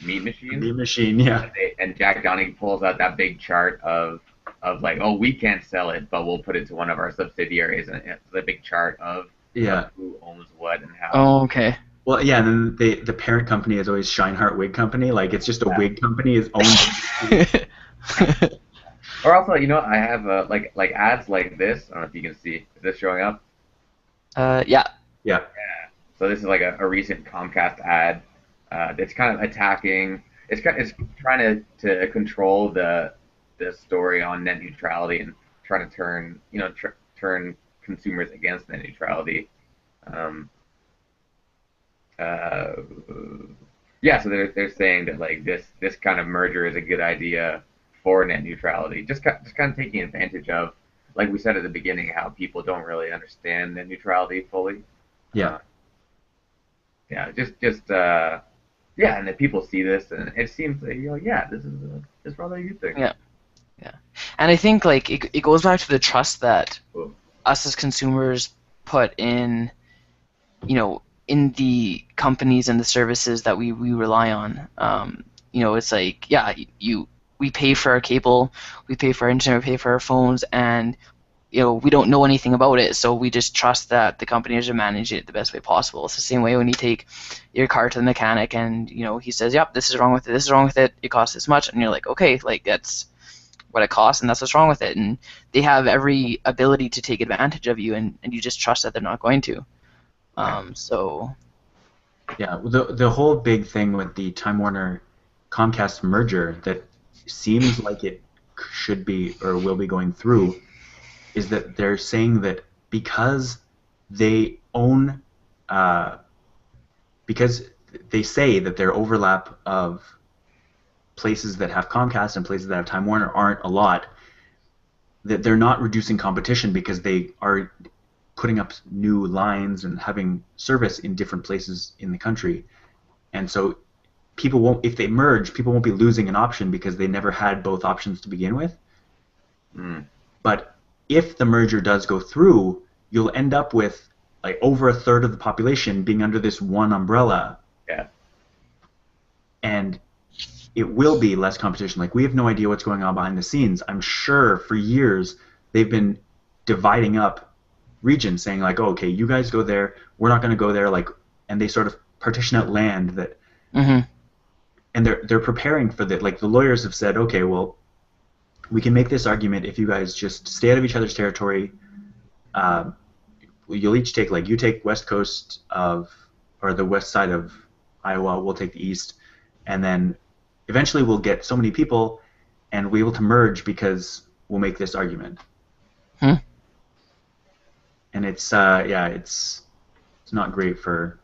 meat machine. Meat machine, yeah. And Jack Donaghy pulls out that big chart of like, oh, we can't sell it, but we'll put it to one of our subsidiaries, and it's the big chart of who owns what and how. Oh, okay. Well, yeah, and then the parent company is always Scheinhart Wig Company. Like, it's just a wig company is owned. Or also, I have like ads like this. I don't know if you can see. Is this showing up? Yeah. Yeah. So this is like a recent Comcast ad that's kind of attacking. It's trying to control the story on net neutrality and trying to turn consumers against net neutrality. So they're saying that like this kind of merger is a good idea for net neutrality. Just kind of taking advantage of, like we said at the beginning, how people don't really understand net neutrality fully. Yeah. Just Yeah, and if people see this, and it seems like, yeah, this is probably a good thing. Yeah. Yeah. And I think like it goes back to the trust that Cool. us as consumers put in, in the companies and the services that we rely on. It's like, yeah, we pay for our cable, we pay for our internet, we pay for our phones, and we don't know anything about it, so we just trust that the companies are managing it the best way possible. It's the same way when you take your car to the mechanic and he says, yep, this is wrong with it, this is wrong with it, it costs this much, and you're like, okay, like that's what it costs and that's what's wrong with it, and they have every ability to take advantage of you, and you just trust that they're not going to. So Yeah, the whole big thing with the Time Warner Comcast merger that seems like it should be or will be going through is that they're saying that because they own, because they say that their overlap of places that have Comcast and places that have Time Warner aren't a lot, that they're not reducing competition because they are putting up new lines and having service in different places in the country. And so people won't, if they merge, people won't be losing an option because they never had both options to begin with. But if the merger does go through, you'll end up with like over a third of the population being under this one umbrella. Yeah. And it will be less competition. Like, we have no idea what's going on behind the scenes. I'm sure for years they've been dividing up regions, saying like, oh, okay, you guys go there, we're not going to go there, like, and they sort of partition out land that, and they're preparing for that. Like, the lawyers have said, okay, well, we can make this argument if you guys just stay out of each other's territory. You'll each take, like, you take west coast of, or the west side of Iowa, we'll take the east, and then eventually we'll get so many people and we'll be able to merge because we'll make this argument. And it's it's not great for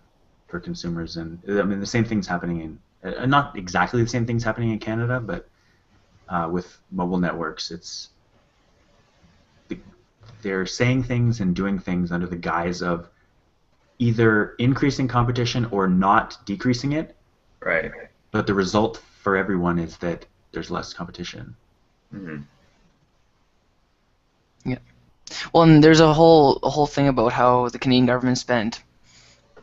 consumers. And I mean, the same thing's happening in not exactly the same things happening in Canada, but with mobile networks, they're saying things and doing things under the guise of either increasing competition or not decreasing it. Right. But the result for everyone is that there's less competition. Yeah. Well, and there's a whole thing about how the Canadian government spent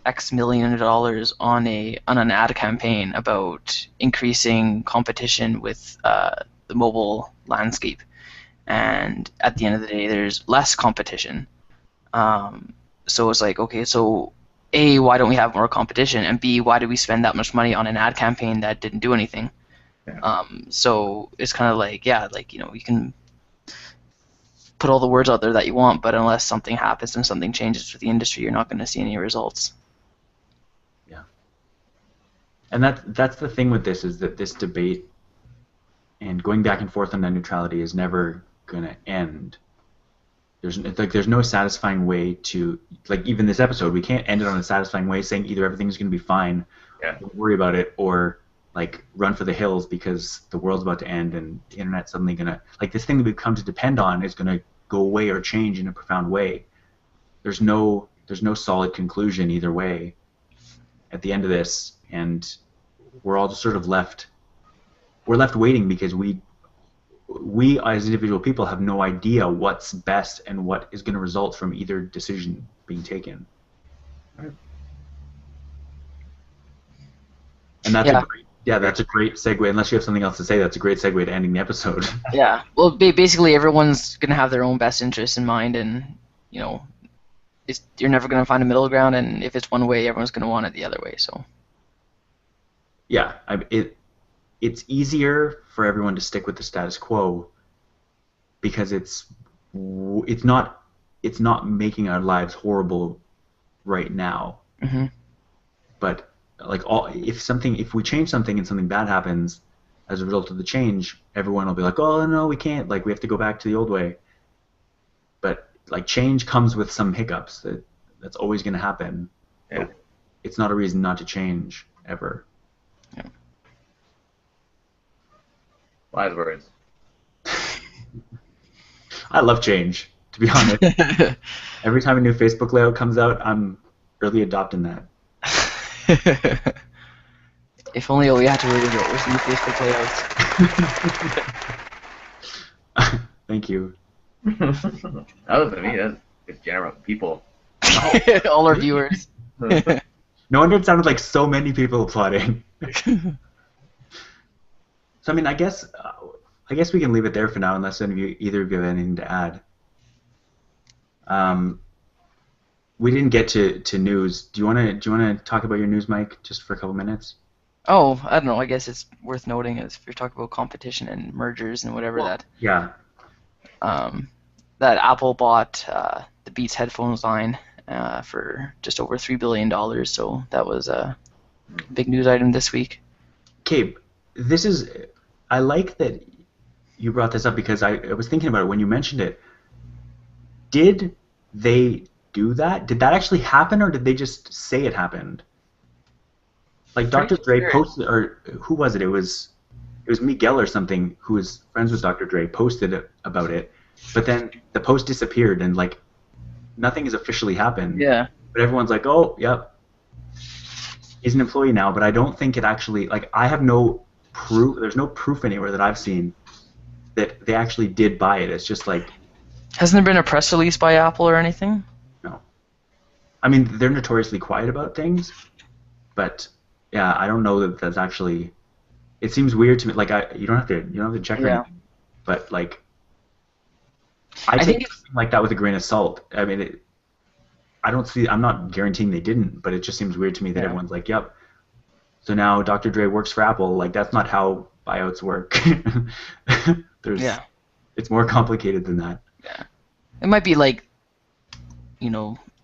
X million of dollars on an ad campaign about increasing competition with the mobile landscape, and at the end of the day, there's less competition. So it's like, okay, so A, why don't we have more competition, and B, why do we spend that much money on an ad campaign that didn't do anything? So it's kind of like, yeah, like, you can put all the words out there that you want, but unless something happens and something changes with the industry, you're not going to see any results. Yeah. And that's the thing with this, is that this debate and going back and forth on net neutrality is never going to end. There's no satisfying way to, like, even this episode, we can't end it on a satisfying way saying either everything's going to be fine, don't worry about it, or like run for the hills because the world's about to end and the internet's suddenly going to, like, this thing that we've come to depend on is going to go away or change in a profound way. There's no solid conclusion either way at the end of this, and we're all just sort of left waiting because we as individual people have no idea what's best and what is going to result from either decision being taken. Right. And that's that's a great segue. Unless you have something else to say, that's a great segue to ending the episode. Yeah. Well, basically, everyone's gonna have their own best interests in mind, and you're never gonna find a middle ground. And if it's one way, everyone's gonna want it the other way. So. Yeah, it's easier for everyone to stick with the status quo because it's not making our lives horrible right now. But like, if we change something and something bad happens as a result of the change, everyone will be like, oh no, we can't, like, we have to go back to the old way. But like, change comes with some hiccups. That's always going to happen. Yeah. It's not a reason not to change ever. Yeah. Wise words. I love change, to be honest. Every time a new Facebook layout comes out, I'm early adopting that. If only all we had to worry about was new Facebook layouts. Thank you. That wasn't me. That's just general people. All our viewers. No wonder it sounded like so many people applauding. So I mean, I guess we can leave it there for now, unless either of you have anything to add. We didn't get to news. Do you want to talk about your news, Mike, just for a couple minutes? Oh, I don't know. I guess it's worth noting if you're talking about competition and mergers and whatever Yeah. that Apple bought the Beats headphones line for just over $3 billion. So that was a big news item this week. Okay, I like that you brought this up because I was thinking about it when you mentioned it. Did they do that? Did that actually happen, or did they just say it happened? Like Dr. Dre posted, or who was it? It was Miguel or something who was friends with Dr. Dre posted about it, but then the post disappeared and like nothing has officially happened. Yeah. But everyone's like, oh, yep, he's an employee now. But I don't think it actually, like, I have no proof. There's no proof anywhere that I've seen that they actually did buy it. It's just like. Hasn't there been a press release by Apple or anything? No. I mean, they're notoriously quiet about things, but yeah, I don't know that that's actually. It seems weird to me. Like you don't have to check or anything, but like. I think it's like that with a grain of salt. I mean, I'm not guaranteeing they didn't, but it just seems weird to me that everyone's like, "Yep." So now Dr. Dre works for Apple. Like that's not how buyouts work. It's more complicated than that. Yeah. It might be like,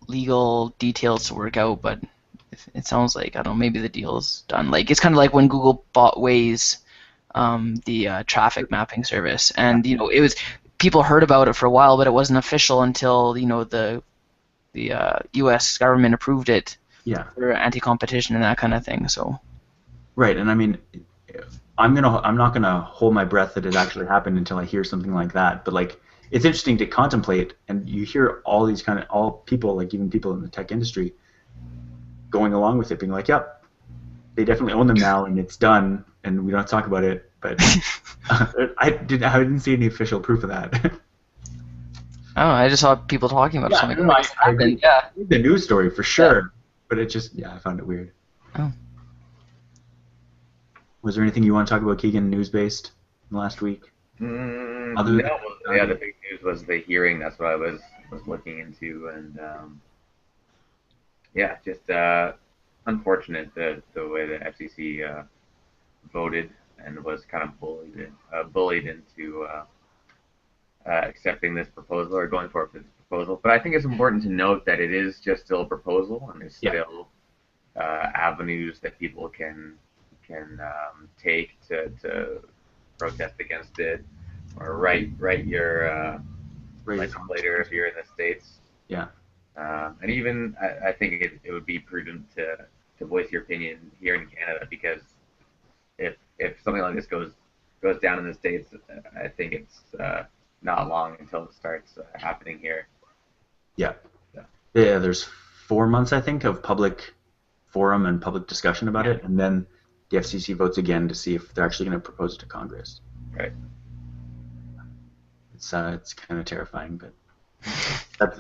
legal details to work out, but it sounds like, I don't know, maybe the deal's done. Like, it's kind of like when Google bought Waze, the traffic mapping service, and, it was, people heard about it for a while, but it wasn't official until, the U.S. government approved it for anti-competition and that kind of thing, so. Right, and I mean, I'm not gonna hold my breath that it actually happened until I hear something like that. But like, it's interesting to contemplate, and you hear all these all people, like even people in the tech industry, going along with it, being like, "Yep, they definitely own them now, and it's done, and we don't have to talk about it." But I didn't see any official proof of that. Oh, I just saw people talking about something. I agree. Yeah, the news story for sure, but it just I found it weird. Oh. Was there anything you want to talk about, Keegan, news-based in the last week? No. The big news was the hearing. That's what I was looking into, and just unfortunate the way the FTC voted and was kind of bullied into accepting this proposal or going forward with this proposal. But I think it's important to note that it is just still a proposal, and there's still avenues that people can take to protest against it, or write your legislator if you're in the States. Yeah. And even I think it would be prudent to voice your opinion here in Canada, because if something like this goes down in the States, I think it's not long until it starts happening here. Yeah. There's 4 months, I think, of public forum and public discussion about it, and then the FCC votes again to see if they're actually going to propose it to Congress. Right. It's kind of terrifying, but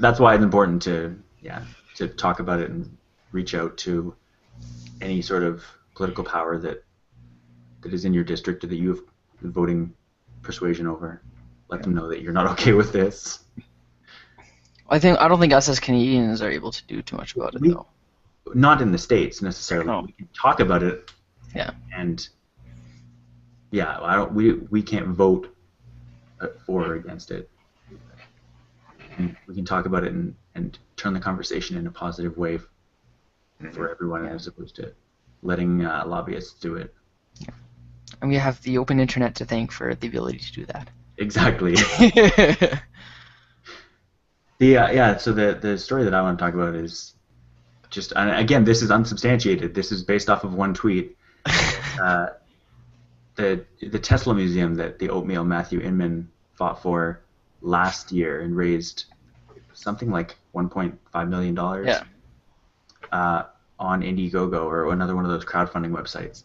that's why it's important to talk about it and reach out to any sort of political power that is in your district or that you have voting persuasion over. Let them know that you're not okay with this. I don't think us as Canadians are able to do too much about it, though. Not in the States necessarily. No. We can talk about it. Yeah. And we can't vote for or against it. And we can talk about it and turn the conversation in a positive way for everyone, as opposed to letting lobbyists do it. Yeah. And we have the open internet to thank for the ability to do that. Exactly. So the story that I want to talk about is just, and again, this is unsubstantiated. This is based off of one tweet. The Tesla Museum that the Oatmeal Matthew Inman fought for last year and raised something like $1.5 million on Indiegogo, or another one of those crowdfunding websites.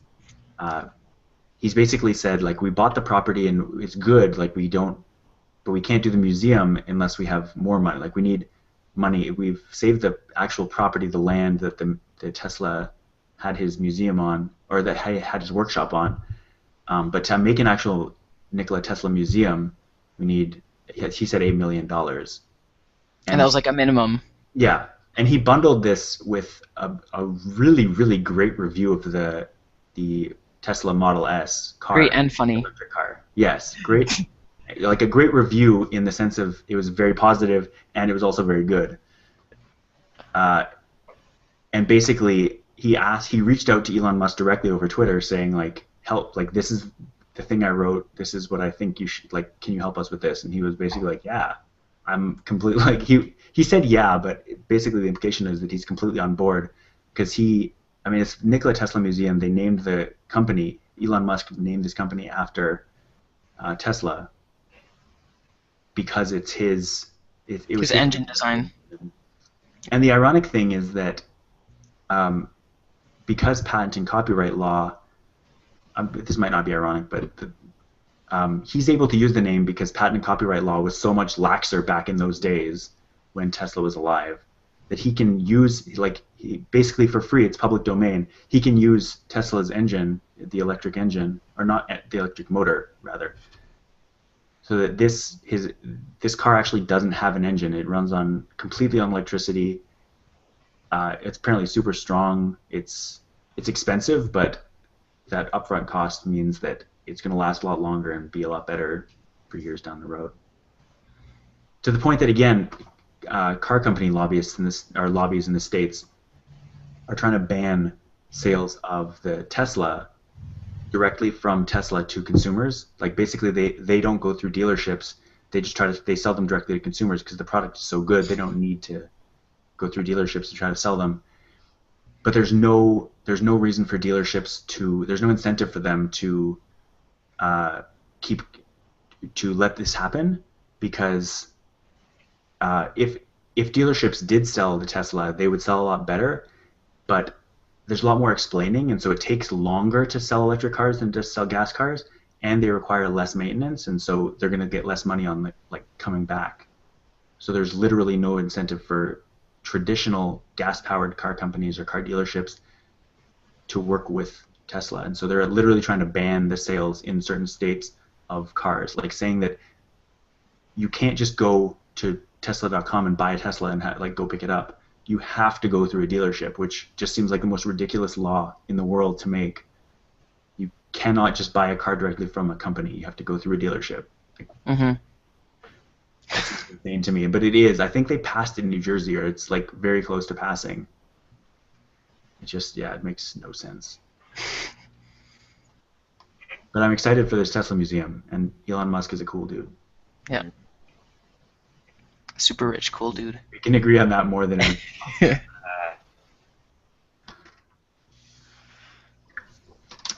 he's basically said, like, we bought the property and it's good, like, but we can't do the museum unless we have more money. Like, we need money. We've saved the actual property, the land that the Tesla had his museum on, or that he had his workshop on. But to make an actual Nikola Tesla museum, we need, he said, $8 million. And that was like a minimum. Yeah, and he bundled this with a really, really great review of the Tesla Model S car. Great and funny. Electric car. Yes, great. Like a great review in the sense of it was very positive and it was also very good. And basically, he reached out to Elon Musk directly over Twitter saying, like, help, like, this is the thing I wrote, this is what I think you should, like, can you help us with this? And he was basically like, yeah, I'm completely, like, he said yeah, but basically the implication is that he's completely on board because it's Nikola Tesla Museum, they named the company, Elon Musk named his company after Tesla because it's his engine design. And the ironic thing is that because patent and copyright law, this might not be ironic, but he's able to use the name because patent and copyright law was so much laxer back in those days when Tesla was alive that he can use, like, basically for free, it's public domain, he can use Tesla's engine, the electric engine, or not the electric motor, rather, so that this car actually doesn't have an engine. It runs completely on electricity. It's apparently super strong. It's expensive, but that upfront cost means that it's going to last a lot longer and be a lot better for years down the road. To the point that, again, car company lobbyists lobbies in the States are trying to ban sales of the Tesla directly from Tesla to consumers. Like, basically they don't go through dealerships. They just they sell them directly to consumers because the product is so good they don't need to go through dealerships to try to sell them. But there's no reason for dealerships there's no incentive for them to let this happen, because if dealerships did sell the Tesla, they would sell a lot better, but there's a lot more explaining, and so it takes longer to sell electric cars than to sell gas cars, and they require less maintenance, and so they're going to get less money on coming back. So there's literally no incentive for traditional gas-powered car companies or car dealerships to work with Tesla, and so they're literally trying to ban the sales in certain states of cars, like saying that you can't just go to Tesla.com and buy a Tesla and go pick it up. You have to go through a dealership, which just seems like the most ridiculous law in the world to make. You cannot just buy a car directly from a company. You have to go through a dealership. That's insane to me, but it is. I think they passed it in New Jersey, or it's like very close to passing. It just, it makes no sense. But I'm excited for this Tesla museum, and Elon Musk is a cool dude. Yeah. Super rich, cool dude. We can agree on that more than anything.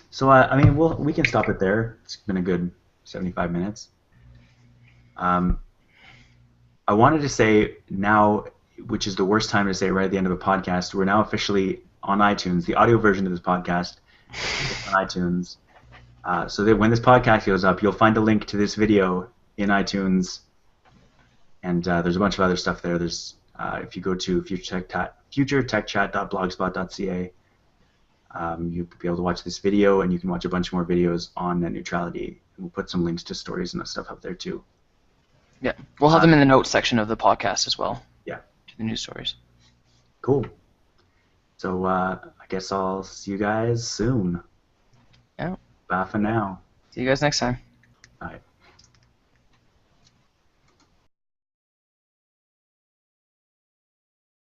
So, we can stop it there. It's been a good 75 minutes. I wanted to say now, which is the worst time to say right at the end of a podcast, we're now officially on iTunes. The audio version of this podcast is on iTunes. So that when this podcast goes up, you'll find a link to this video in iTunes, and there's a bunch of other stuff there. There's if you go to futuretechchat.blogspot.ca, you'll be able to watch this video, and you can watch a bunch more videos on net neutrality. And we'll put some links to stories and stuff up there too. Yeah, we'll have them in the notes section of the podcast as well. Yeah. To the news stories. Cool. So I guess I'll see you guys soon. Yeah. Bye for now. See you guys next time. Bye.